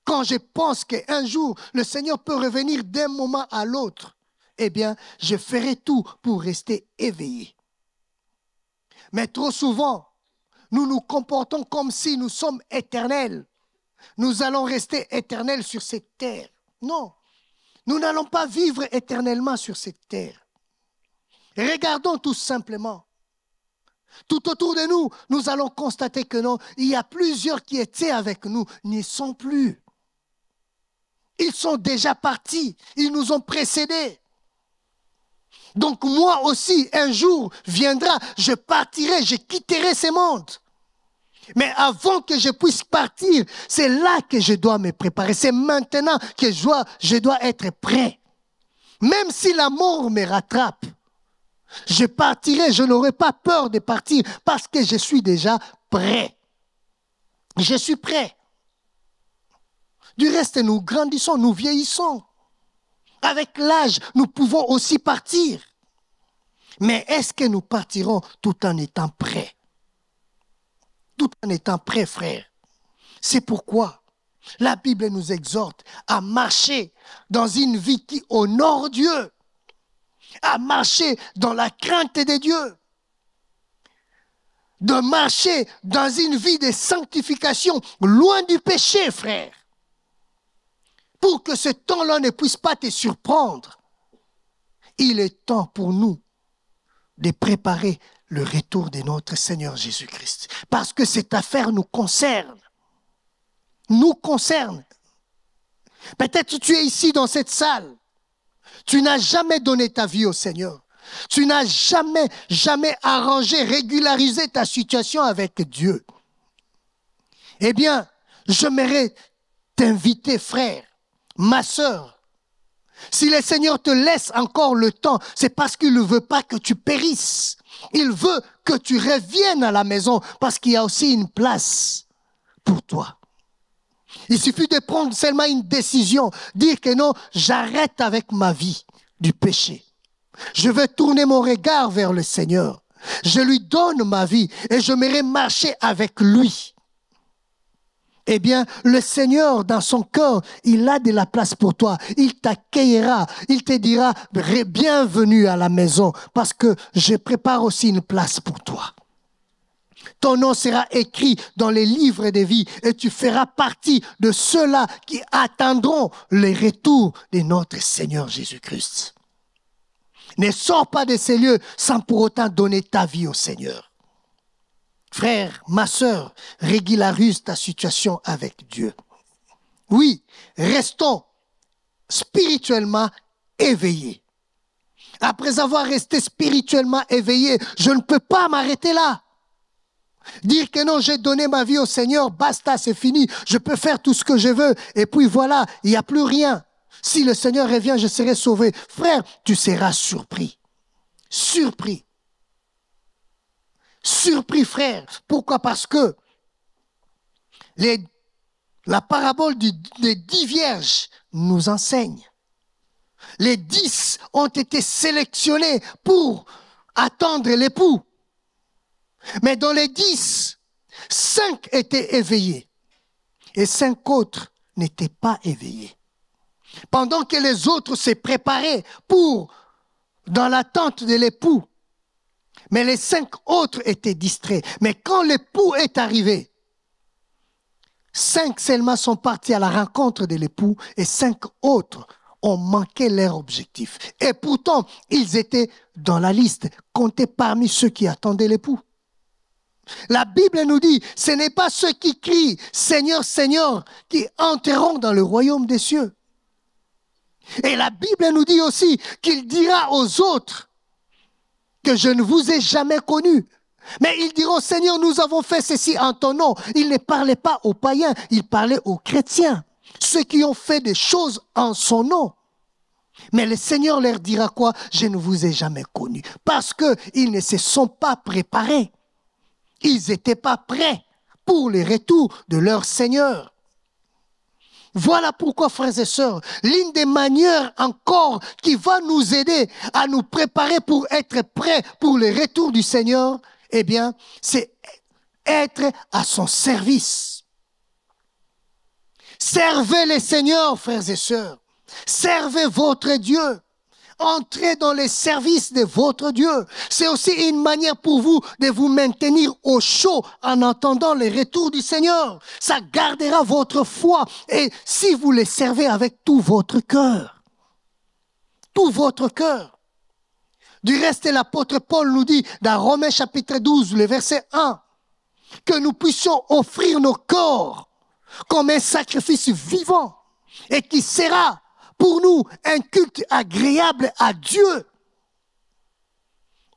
quand je pense qu'un jour, le Seigneur peut revenir d'un moment à l'autre, eh bien, je ferai tout pour rester éveillé. Mais trop souvent, nous nous comportons comme si nous sommes éternels. Nous allons rester éternels sur cette terre. Non, nous n'allons pas vivre éternellement sur cette terre. Regardons tout simplement. Tout autour de nous, nous allons constater que non, il y a plusieurs qui étaient avec nous, n'y sont plus. Ils sont déjà partis, ils nous ont précédés. Donc moi aussi, un jour viendra, je partirai, je quitterai ce monde. Mais avant que je puisse partir, c'est là que je dois me préparer. C'est maintenant que je dois être prêt. Même si la mort me rattrape, je partirai, je n'aurai pas peur de partir parce que je suis déjà prêt. Je suis prêt. Du reste, nous grandissons, nous vieillissons. Avec l'âge, nous pouvons aussi partir. Mais est-ce que nous partirons tout en étant prêts? Tout en étant prêts, frères. C'est pourquoi la Bible nous exhorte à marcher dans une vie qui honore Dieu, à marcher dans la crainte de Dieu, de marcher dans une vie de sanctification, loin du péché, frère. Pour que ce temps-là ne puisse pas te surprendre, il est temps pour nous de préparer le retour de notre Seigneur Jésus-Christ. Parce que cette affaire nous concerne. Nous concerne. Peut-être tu es ici dans cette salle. Tu n'as jamais donné ta vie au Seigneur. Tu n'as jamais arrangé, régularisé ta situation avec Dieu. Eh bien, j'aimerais t'inviter, frère, ma sœur. Si le Seigneur te laisse encore le temps, c'est parce qu'il ne veut pas que tu périsses. Il veut que tu reviennes à la maison parce qu'il y a aussi une place pour toi. Il suffit de prendre seulement une décision, dire que non, j'arrête avec ma vie du péché. Je vais tourner mon regard vers le Seigneur. Je lui donne ma vie et je m'irai marcher avec lui. Eh bien, le Seigneur, dans son cœur, il a de la place pour toi. Il t'accueillera. Il te dira, bienvenue à la maison, parce que je prépare aussi une place pour toi. Ton nom sera écrit dans les livres de vie et tu feras partie de ceux-là qui attendront le retour de notre Seigneur Jésus-Christ. Ne sors pas de ces lieux sans pour autant donner ta vie au Seigneur. Frère, ma sœur, régularise ta situation avec Dieu. Oui, restons spirituellement éveillés. Après avoir resté spirituellement éveillé, je ne peux pas m'arrêter là. Dire que non, j'ai donné ma vie au Seigneur, basta, c'est fini, je peux faire tout ce que je veux, et puis voilà, il n'y a plus rien. Si le Seigneur revient, je serai sauvé. Frère, tu seras surpris. Surpris. Surpris, frère. Pourquoi? Parce que la parabole des 10 vierges nous enseigne. Les 10 ont été sélectionnés pour attendre l'époux. Mais dans les 10, 5 étaient éveillés et 5 autres n'étaient pas éveillés. Pendant que les autres se préparaient dans l'attente de l'époux, mais les 5 autres étaient distraits. Mais quand l'époux est arrivé, 5 seulement sont partis à la rencontre de l'époux et 5 autres ont manqué leur objectif. Et pourtant, ils étaient dans la liste, comptés parmi ceux qui attendaient l'époux. La Bible nous dit, ce n'est pas ceux qui crient « Seigneur, Seigneur » qui entreront dans le royaume des cieux. Et la Bible nous dit aussi qu'il dira aux autres que je ne vous ai jamais connus. Mais ils diront, Seigneur, nous avons fait ceci en ton nom. Ils ne parlaient pas aux païens, ils parlaient aux chrétiens, ceux qui ont fait des choses en son nom. Mais le Seigneur leur dira quoi? Je ne vous ai jamais connus. Parce qu'ils ne se sont pas préparés. Ils n'étaient pas prêts pour le retour de leur Seigneur. Voilà pourquoi, frères et sœurs, l'une des manières encore qui va nous aider à nous préparer pour être prêts pour le retour du Seigneur, eh bien, c'est être à son service. Servez le Seigneur, frères et sœurs. Servez votre Dieu. Entrez dans les services de votre Dieu. C'est aussi une manière pour vous de vous maintenir au chaud en attendant le retour du Seigneur. Ça gardera votre foi. Et si vous les servez avec tout votre cœur, tout votre cœur. Du reste, l'apôtre Paul nous dit dans Romains chapitre 12, le verset 1, que nous puissions offrir nos corps comme un sacrifice vivant et qui sera pour nous un culte agréable à Dieu.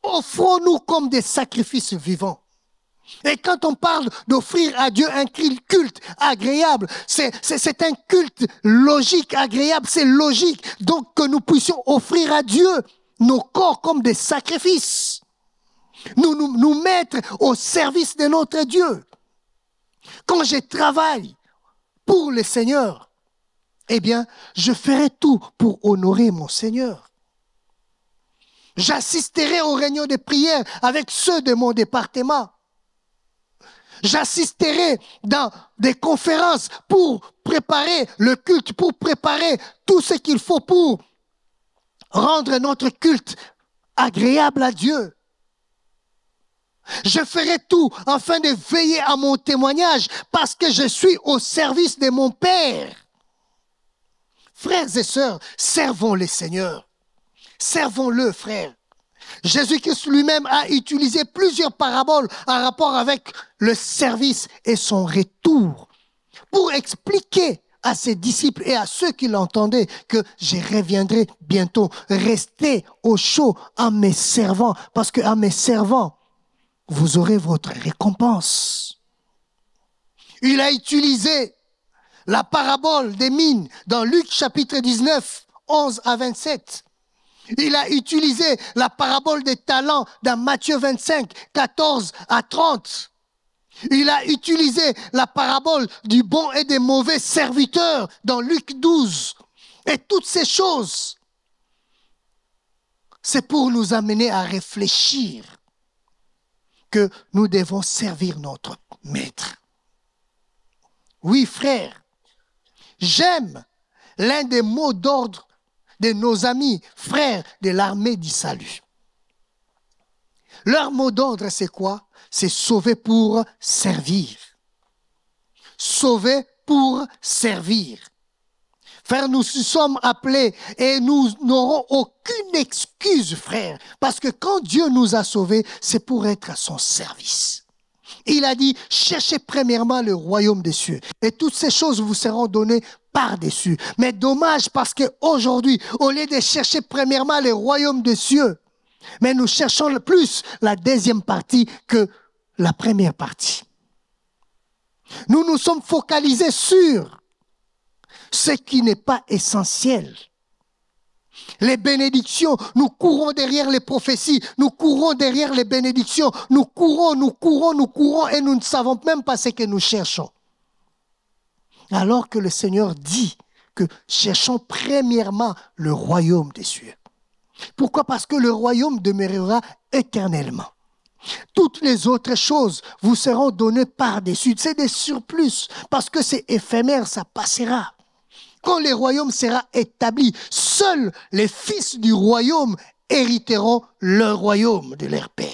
Offrons-nous comme des sacrifices vivants. Et quand on parle d'offrir à Dieu un culte agréable, c'est un culte logique, agréable, c'est logique. Donc que nous puissions offrir à Dieu nos corps comme des sacrifices. Nous mettre au service de notre Dieu. Quand je travaille pour le Seigneur, eh bien, je ferai tout pour honorer mon Seigneur. J'assisterai aux réunions de prière avec ceux de mon département. J'assisterai dans des conférences pour préparer le culte, pour préparer tout ce qu'il faut pour rendre notre culte agréable à Dieu. Je ferai tout afin de veiller à mon témoignage parce que je suis au service de mon Père. Frères et sœurs, servons le Seigneur. Servons-le, frères. Jésus-Christ lui-même a utilisé plusieurs paraboles en rapport avec le service et son retour pour expliquer à ses disciples et à ceux qui l'entendaient que je reviendrai bientôt. Restez au chaud en me servant parce qu'en me servant, vous aurez votre récompense. Il a utilisé la parabole des mines dans Luc chapitre 19, 11 à 27. Il a utilisé la parabole des talents dans Matthieu 25, 14 à 30. Il a utilisé la parabole du bon et des mauvais serviteurs dans Luc 12. Et toutes ces choses, c'est pour nous amener à réfléchir que nous devons servir notre maître. Oui, frère, j'aime l'un des mots d'ordre de nos amis, frères de l'armée du salut. Leur mot d'ordre, c'est quoi? C'est sauver pour servir. Sauver pour servir. Frère, nous sommes appelés et nous n'aurons aucune excuse, frère, parce que quand Dieu nous a sauvés, c'est pour être à son service. Il a dit, cherchez premièrement le royaume des cieux et toutes ces choses vous seront données par-dessus. Mais dommage parce qu'aujourd'hui, au lieu de chercher premièrement le royaume des cieux, mais nous cherchons le plus la deuxième partie que la première partie. Nous nous sommes focalisés sur ce qui n'est pas essentiel. Les bénédictions, nous courons derrière les prophéties, nous courons derrière les bénédictions, nous courons et nous ne savons même pas ce que nous cherchons. Alors que le Seigneur dit que cherchons premièrement le royaume des cieux. Pourquoi? Parce que le royaume demeurera éternellement. Toutes les autres choses vous seront données par-dessus. C'est des surplus parce que c'est éphémère, ça passera. Quand le royaume sera établi, seuls les fils du royaume hériteront le royaume de leur Père.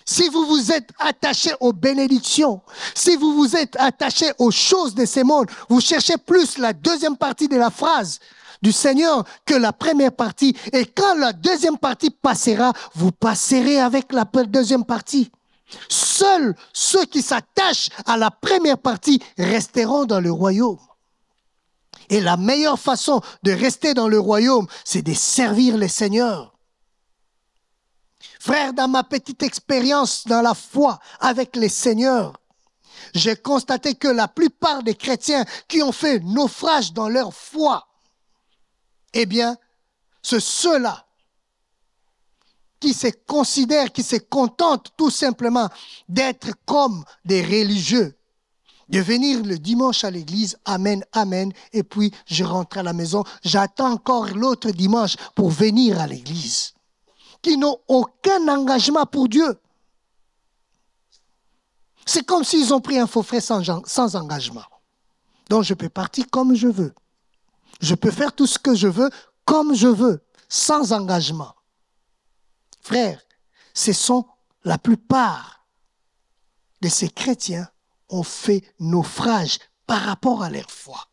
Si vous vous êtes attaché aux bénédictions, si vous vous êtes attaché aux choses de ce monde, vous cherchez plus la deuxième partie de la phrase du Seigneur que la première partie. Et quand la deuxième partie passera, vous passerez avec la deuxième partie. Seuls ceux qui s'attachent à la première partie resteront dans le royaume. Et la meilleure façon de rester dans le royaume, c'est de servir le Seigneur. Frère, dans ma petite expérience dans la foi avec le Seigneur, j'ai constaté que la plupart des chrétiens qui ont fait naufrage dans leur foi, eh bien, c'est ceux-là qui se considèrent, qui se contentent tout simplement d'être comme des religieux. De venir le dimanche à l'église, amen, amen, et puis je rentre à la maison, j'attends encore l'autre dimanche pour venir à l'église. Qui n'ont aucun engagement pour Dieu. C'est comme s'ils ont pris un faux frais sans engagement. Donc je peux partir comme je veux. Je peux faire tout ce que je veux comme je veux, sans engagement. Frères, ce sont la plupart de ces chrétiens ont fait naufrage par rapport à leur foi.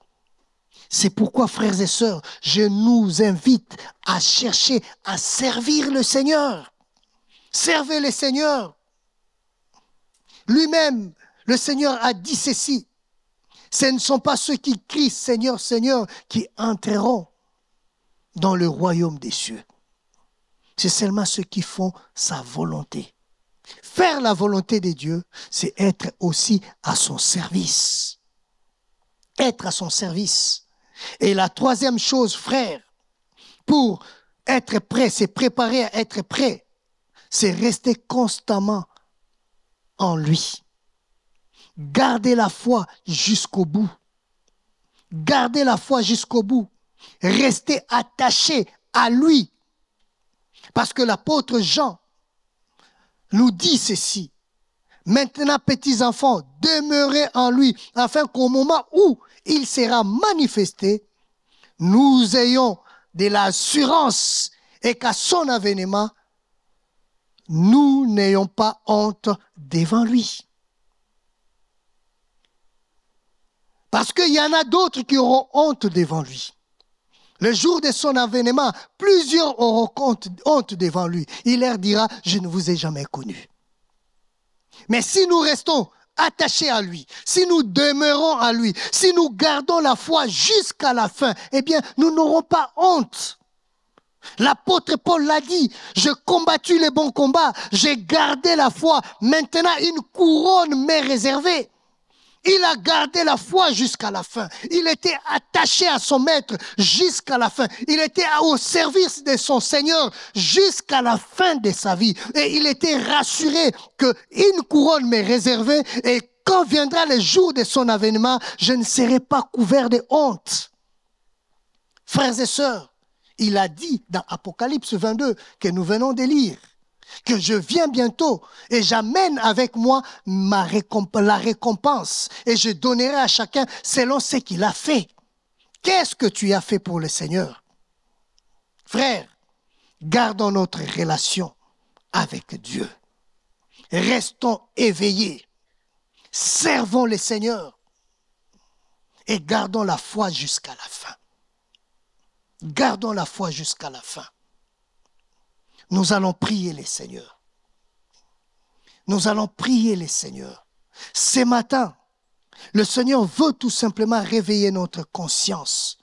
C'est pourquoi, frères et sœurs, je nous invite à chercher à servir le Seigneur. Servez le Seigneur. Lui-même, le Seigneur a dit ceci. Ce ne sont pas ceux qui crient Seigneur, Seigneur qui entreront dans le royaume des cieux. C'est seulement ceux qui font sa volonté. Faire la volonté de Dieu, c'est être aussi à son service. Être à son service. Et la troisième chose, frère, pour être prêt, c'est préparer à être prêt, c'est rester constamment en lui. Garder la foi jusqu'au bout. Garder la foi jusqu'au bout. Rester attaché à lui. Parce que l'apôtre Jean nous dit ceci. Maintenant, petits enfants, demeurez en lui, afin qu'au moment où il sera manifesté, nous ayons de l'assurance et qu'à son avènement, nous n'ayons pas honte devant lui. Parce qu'il y en a d'autres qui auront honte devant lui. Le jour de son avènement, plusieurs auront honte devant lui. Il leur dira, je ne vous ai jamais connu. Mais si nous restons attachés à lui, si nous demeurons à lui, si nous gardons la foi jusqu'à la fin, eh bien, nous n'aurons pas honte. L'apôtre Paul l'a dit, j'ai combattu les bons combats, j'ai gardé la foi, maintenant une couronne m'est réservée. Il a gardé la foi jusqu'à la fin. Il était attaché à son maître jusqu'à la fin. Il était au service de son Seigneur jusqu'à la fin de sa vie. Et il était rassuré qu'une couronne m'est réservée et quand viendra le jour de son avènement, je ne serai pas couvert de honte. Frères et sœurs, il a dit dans Apocalypse 22 que nous venons de lire, que je viens bientôt et j'amène avec moi la récompense et je donnerai à chacun selon ce qu'il a fait. Qu'est-ce que tu as fait pour le Seigneur? Frère, gardons notre relation avec Dieu. Restons éveillés. Servons le Seigneur et gardons la foi jusqu'à la fin. Gardons la foi jusqu'à la fin. Nous allons prier les Seigneurs. Nous allons prier les Seigneurs. Ce matin, le Seigneur veut tout simplement réveiller notre conscience.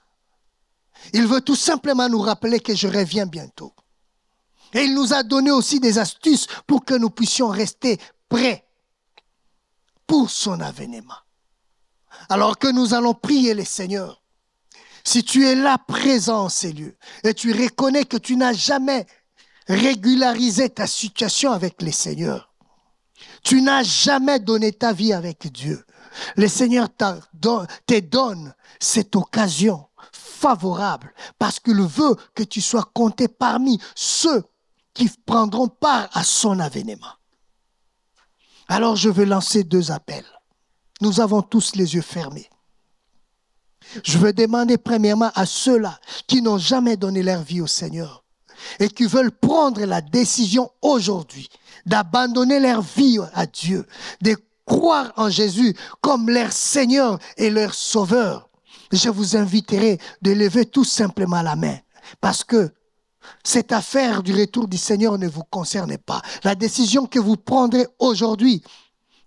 Il veut tout simplement nous rappeler que je reviens bientôt. Et il nous a donné aussi des astuces pour que nous puissions rester prêts pour son avènement. Alors que nous allons prier les Seigneurs, si tu es là présent en ces lieux et tu reconnais que tu n'as jamais régularisé ta situation avec le Seigneur, tu n'as jamais donné ta vie avec Dieu, le Seigneur te donne cette occasion favorable parce qu'il veut que tu sois compté parmi ceux qui prendront part à son avènement. Alors je veux lancer 2 appels. Nous avons tous les yeux fermés. Je veux demander premièrement à ceux-là qui n'ont jamais donné leur vie au Seigneur et qui veulent prendre la décision aujourd'hui d'abandonner leur vie à Dieu, de croire en Jésus comme leur Seigneur et leur Sauveur. Je vous inviterai de lever tout simplement la main parce que cette affaire du retour du Seigneur ne vous concerne pas. La décision que vous prendrez aujourd'hui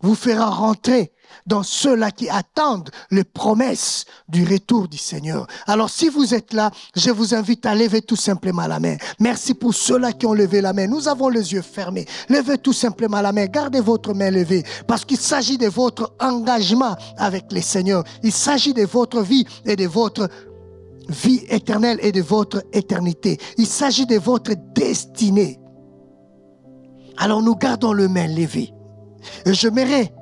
vous fera rentrer dans ceux-là qui attendent les promesses du retour du Seigneur. Alors si vous êtes là, je vous invite à lever tout simplement la main. Merci pour ceux-là qui ont levé la main. Nous avons les yeux fermés. Levez tout simplement la main. Gardez votre main levée parce qu'il s'agit de votre engagement avec le Seigneur. Il s'agit de votre vie et de votre vie éternelle et de votre éternité. Il s'agit de votre destinée. Alors nous gardons les mains levées. Et j'aimerais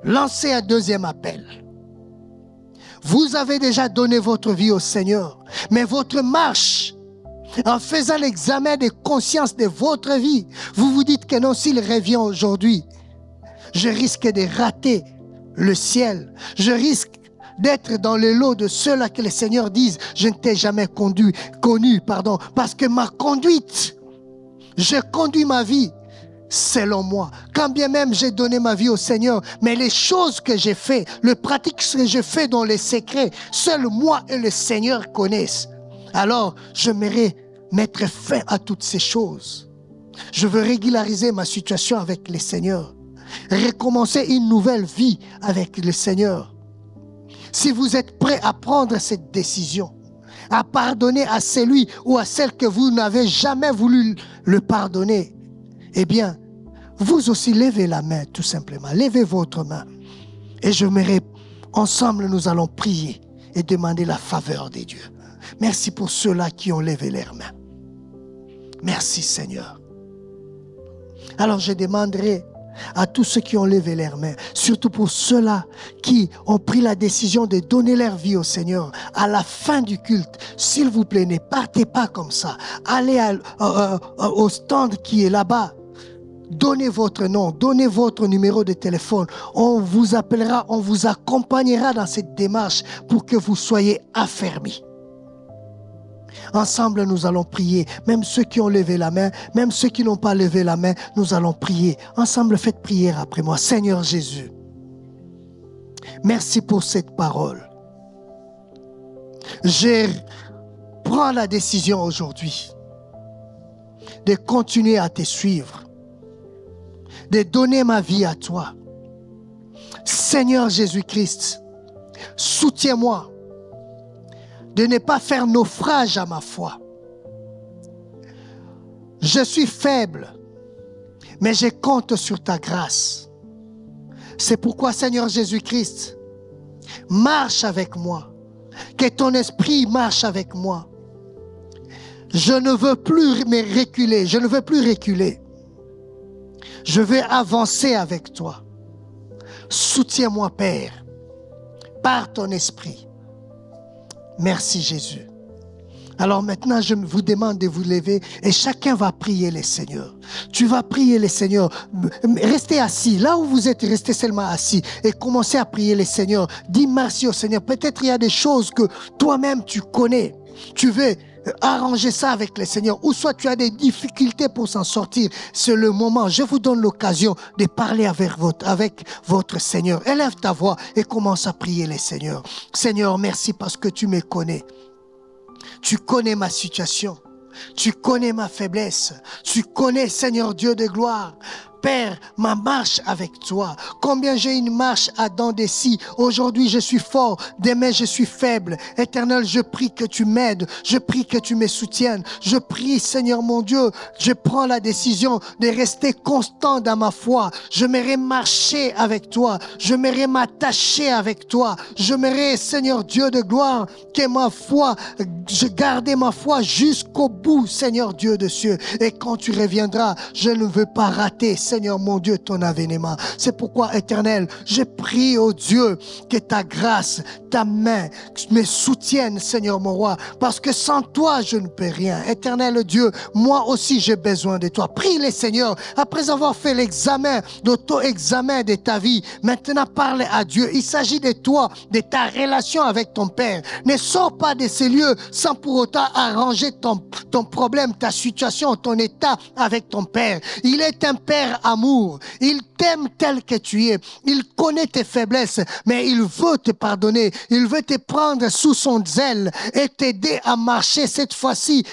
lancer un 2e appel. Vous avez déjà donné votre vie au Seigneur, mais votre marche, en faisant l'examen de conscience de votre vie, vous vous dites que non, s'il revient aujourd'hui, je risque de rater le ciel. Je risque d'être dans le lot de ceux-là que le Seigneur dise, je ne t'ai jamais connu, parce que ma conduite, je conduis ma vie selon moi. Quand bien même j'ai donné ma vie au Seigneur, mais les choses que j'ai fait, les pratiques que j'ai fait dans les secrets, seuls moi et le Seigneur connaissent. Alors, j'aimerais mettre fin à toutes ces choses. Je veux régulariser ma situation avec le Seigneur. Recommencer une nouvelle vie avec le Seigneur. Si vous êtes prêt à prendre cette décision, à pardonner à celui ou à celle que vous n'avez jamais voulu le pardonner, eh bien, vous aussi levez la main tout simplement. Levez votre main. Et ensemble nous allons prier et demander la faveur des dieux. Merci pour ceux-là qui ont levé leurs mains. Merci Seigneur. Alors je demanderai à tous ceux qui ont levé leurs mains, surtout pour ceux-là qui ont pris la décision de donner leur vie au Seigneur à la fin du culte. S'il vous plaît, ne partez pas comme ça. Allez au stand qui est là-bas. Donnez votre nom, donnez votre numéro de téléphone. On vous appellera, on vous accompagnera dans cette démarche pour que vous soyez affermis. Ensemble, nous allons prier. Même ceux qui ont levé la main, même ceux qui n'ont pas levé la main, nous allons prier. Ensemble, faites prière après moi. Seigneur Jésus, merci pour cette parole. Je prends la décision aujourd'hui de continuer à te suivre, de donner ma vie à toi. Seigneur Jésus-Christ, soutiens-moi de ne pas faire naufrage à ma foi. Je suis faible, mais je compte sur ta grâce. C'est pourquoi, Seigneur Jésus-Christ, marche avec moi. Que ton esprit marche avec moi. Je ne veux plus me reculer. Je ne veux plus reculer. Je veux avancer avec toi. Soutiens-moi, Père, par ton esprit. Merci Jésus. Alors maintenant, je vous demande de vous lever et chacun va prier le Seigneur. Tu vas prier le Seigneur. Restez assis. Là où vous êtes, restez seulement assis et commencez à prier le Seigneur. Dis merci au Seigneur. Peut-être il y a des choses que toi-même tu connais. Tu veux arranger ça avec le Seigneur. Ou soit tu as des difficultés pour s'en sortir. C'est le moment. Je vous donne l'occasion de parler avec votre Seigneur. Élève ta voix et commence à prier le Seigneur. Seigneur, merci parce que tu me connais. Tu connais ma situation. Tu connais ma faiblesse. Tu connais, Seigneur Dieu de gloire, Père, ma marche avec toi. Combien j'ai une marche à dents de scie. Aujourd'hui, je suis fort. Demain, je suis faible. Éternel, je prie que tu m'aides. Je prie que tu me soutiennes. Je prie, Seigneur mon Dieu, je prends la décision de rester constant dans ma foi. Je m'aimerais marcher avec toi. Je m'aimerais m'attacher avec toi. Je m'aimerais, Seigneur Dieu de gloire, que ma foi, je garde ma foi jusqu'au bout, Seigneur Dieu de cieux. Et quand tu reviendras, je ne veux pas rater, Seigneur mon Dieu, ton avènement. C'est pourquoi, Éternel, je prie au Dieu que ta grâce, ta main me soutienne, Seigneur mon roi, parce que sans toi, je ne peux rien. Éternel Dieu, moi aussi, j'ai besoin de toi. Prie le Seigneur, après avoir fait l'examen, l'auto-examen de ta vie, maintenant parle à Dieu. Il s'agit de toi, de ta relation avec ton Père. Ne sors pas de ces lieux sans pour autant arranger ton problème, ta situation, ton état avec ton Père. Il est un Père amour. Il t'aime tel que tu es. Il connaît tes faiblesses, mais il veut te pardonner. Il veut te prendre sous son zèle et t'aider à marcher cette fois-ci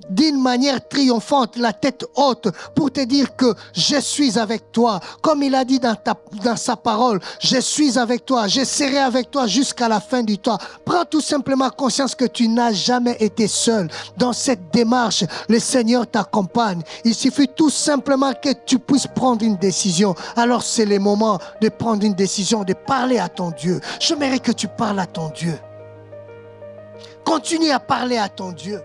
d'une manière triomphante, la tête haute, pour te dire que je suis avec toi. Comme il a dit dans sa parole, je suis avec toi, je serai avec toi jusqu'à la fin du temps. Prends tout simplement conscience que tu n'as jamais été seul. Dans cette démarche, le Seigneur t'accompagne. Il suffit tout simplement que tu puisses prendre une décision. Alors c'est le moment de prendre une décision, de parler à ton Dieu. J'aimerais que tu parles à ton Dieu. Continue à parler à ton Dieu.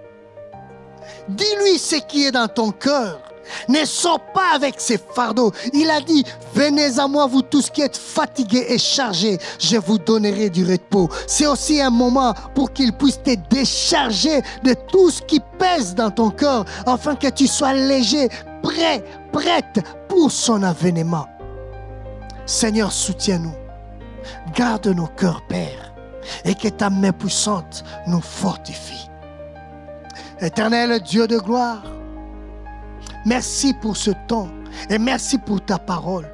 Dis-lui ce qui est dans ton cœur. Ne sors pas avec ces fardeaux. Il a dit, venez à moi vous tous qui êtes fatigués et chargés, je vous donnerai du repos. C'est aussi un moment pour qu'il puisse te décharger de tout ce qui pèse dans ton cœur, afin que tu sois léger, prête pour son avènement. Seigneur, soutiens-nous. Garde nos cœurs, Père, et que ta main puissante nous fortifie. Éternel Dieu de gloire, merci pour ce temps et merci pour ta parole.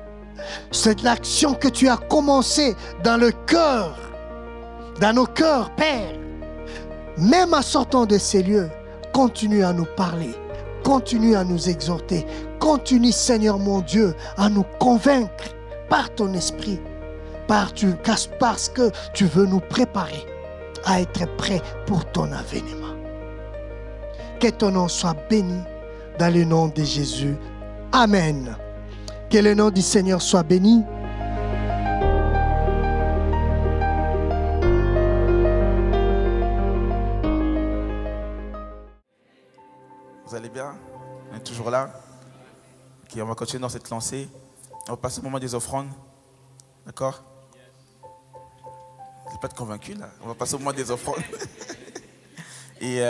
C'est l'action que tu as commencée dans le cœur, dans nos cœurs, Père. Même en sortant de ces lieux, continue à nous parler, continue à nous exhorter, continue, Seigneur mon Dieu, à nous convaincre par ton esprit, parce que tu veux nous préparer à être prêts pour ton avènement. Que ton nom soit béni dans le nom de Jésus. Amen. Que le nom du Seigneur soit béni. Vous allez bien? On est toujours là? Ok, on va continuer dans cette lancée. On va passer au moment des offrandes. D'accord? Vous n'êtes pas convaincu là? On va passer au moment des offrandes. Et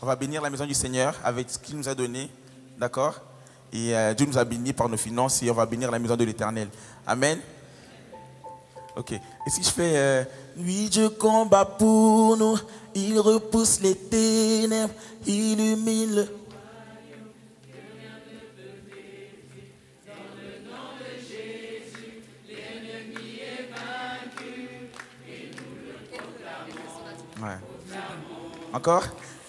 on va bénir la maison du Seigneur avec ce qu'il nous a donné. D'accord? Et Dieu nous a bénis par nos finances et on va bénir la maison de l'Éternel. Amen. Ok. Et si je fais oui, Dieu combat pour nous, il repousse les ténèbres, il illumine le... Ouais. Encore?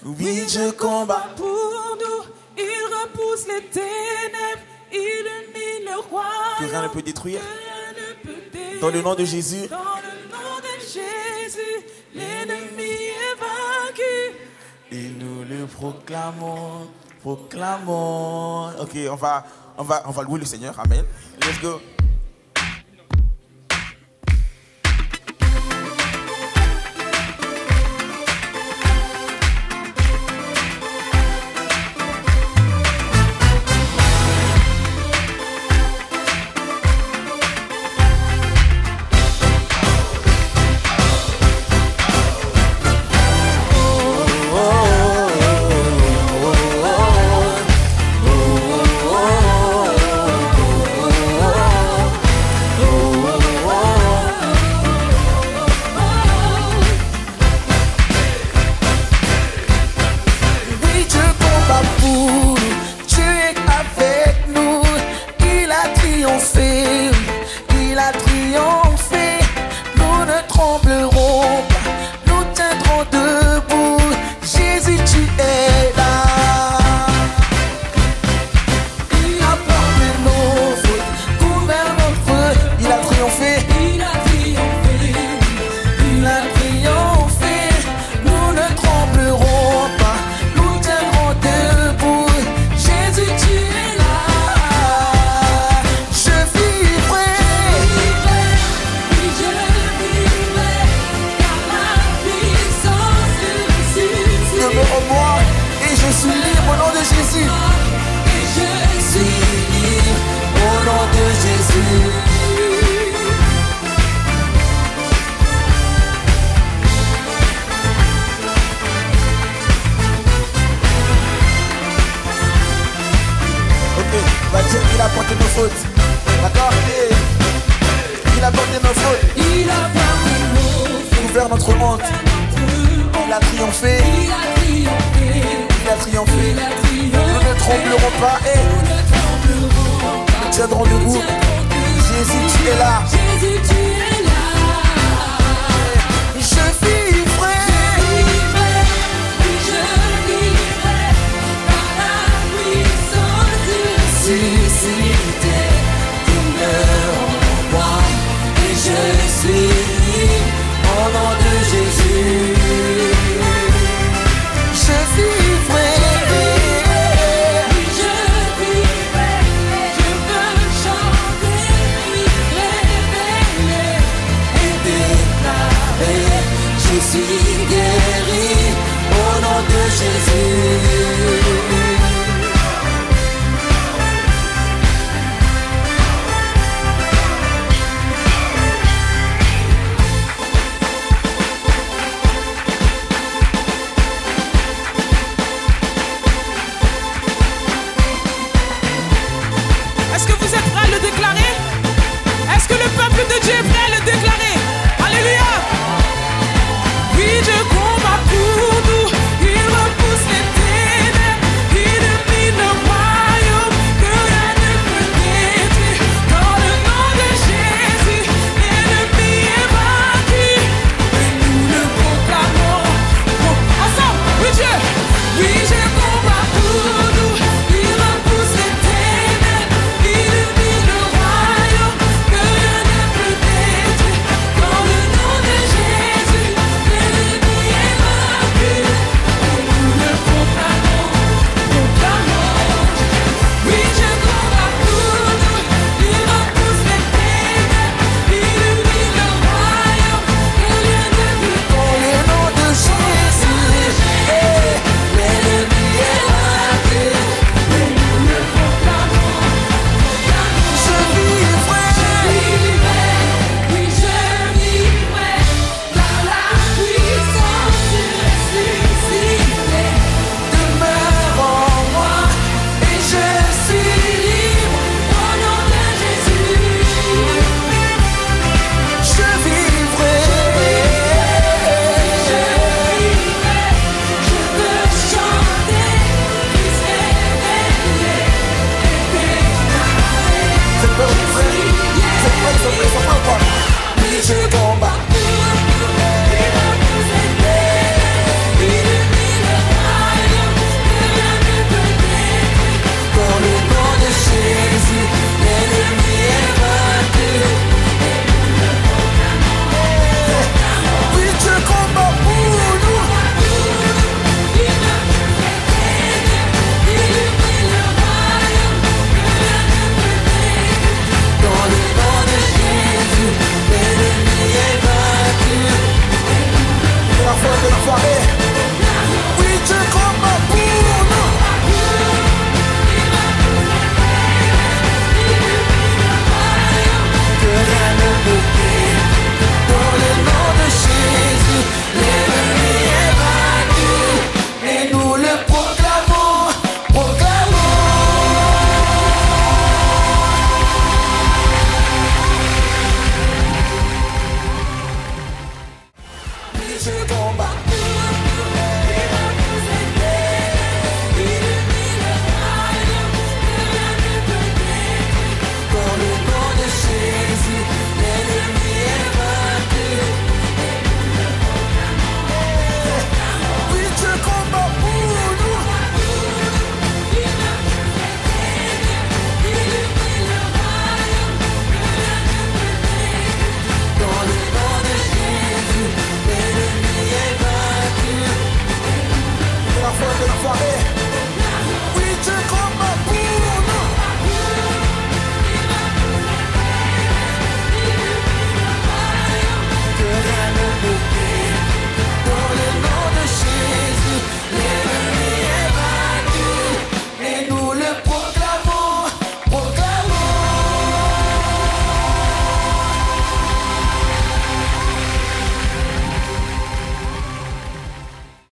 Oui, Dieu combat pour nous, il repousse les ténèbres, il illumine le roi. Que rien ne peut détruire. Dans le nom de Jésus. Dans le nom de Jésus, l'ennemi est vaincu. Et nous le proclamons, proclamons. Ok, on va louer le Seigneur. Amen. Let's go. Il a porté nos fautes. D'accord? Il a porté nos fautes. Il a porté nos fautes. Couvert notre honte. Il a triomphé. Il a triomphé. Nous ne tremblerons pas. Nous tiendrons debout. Jésus, tu es là.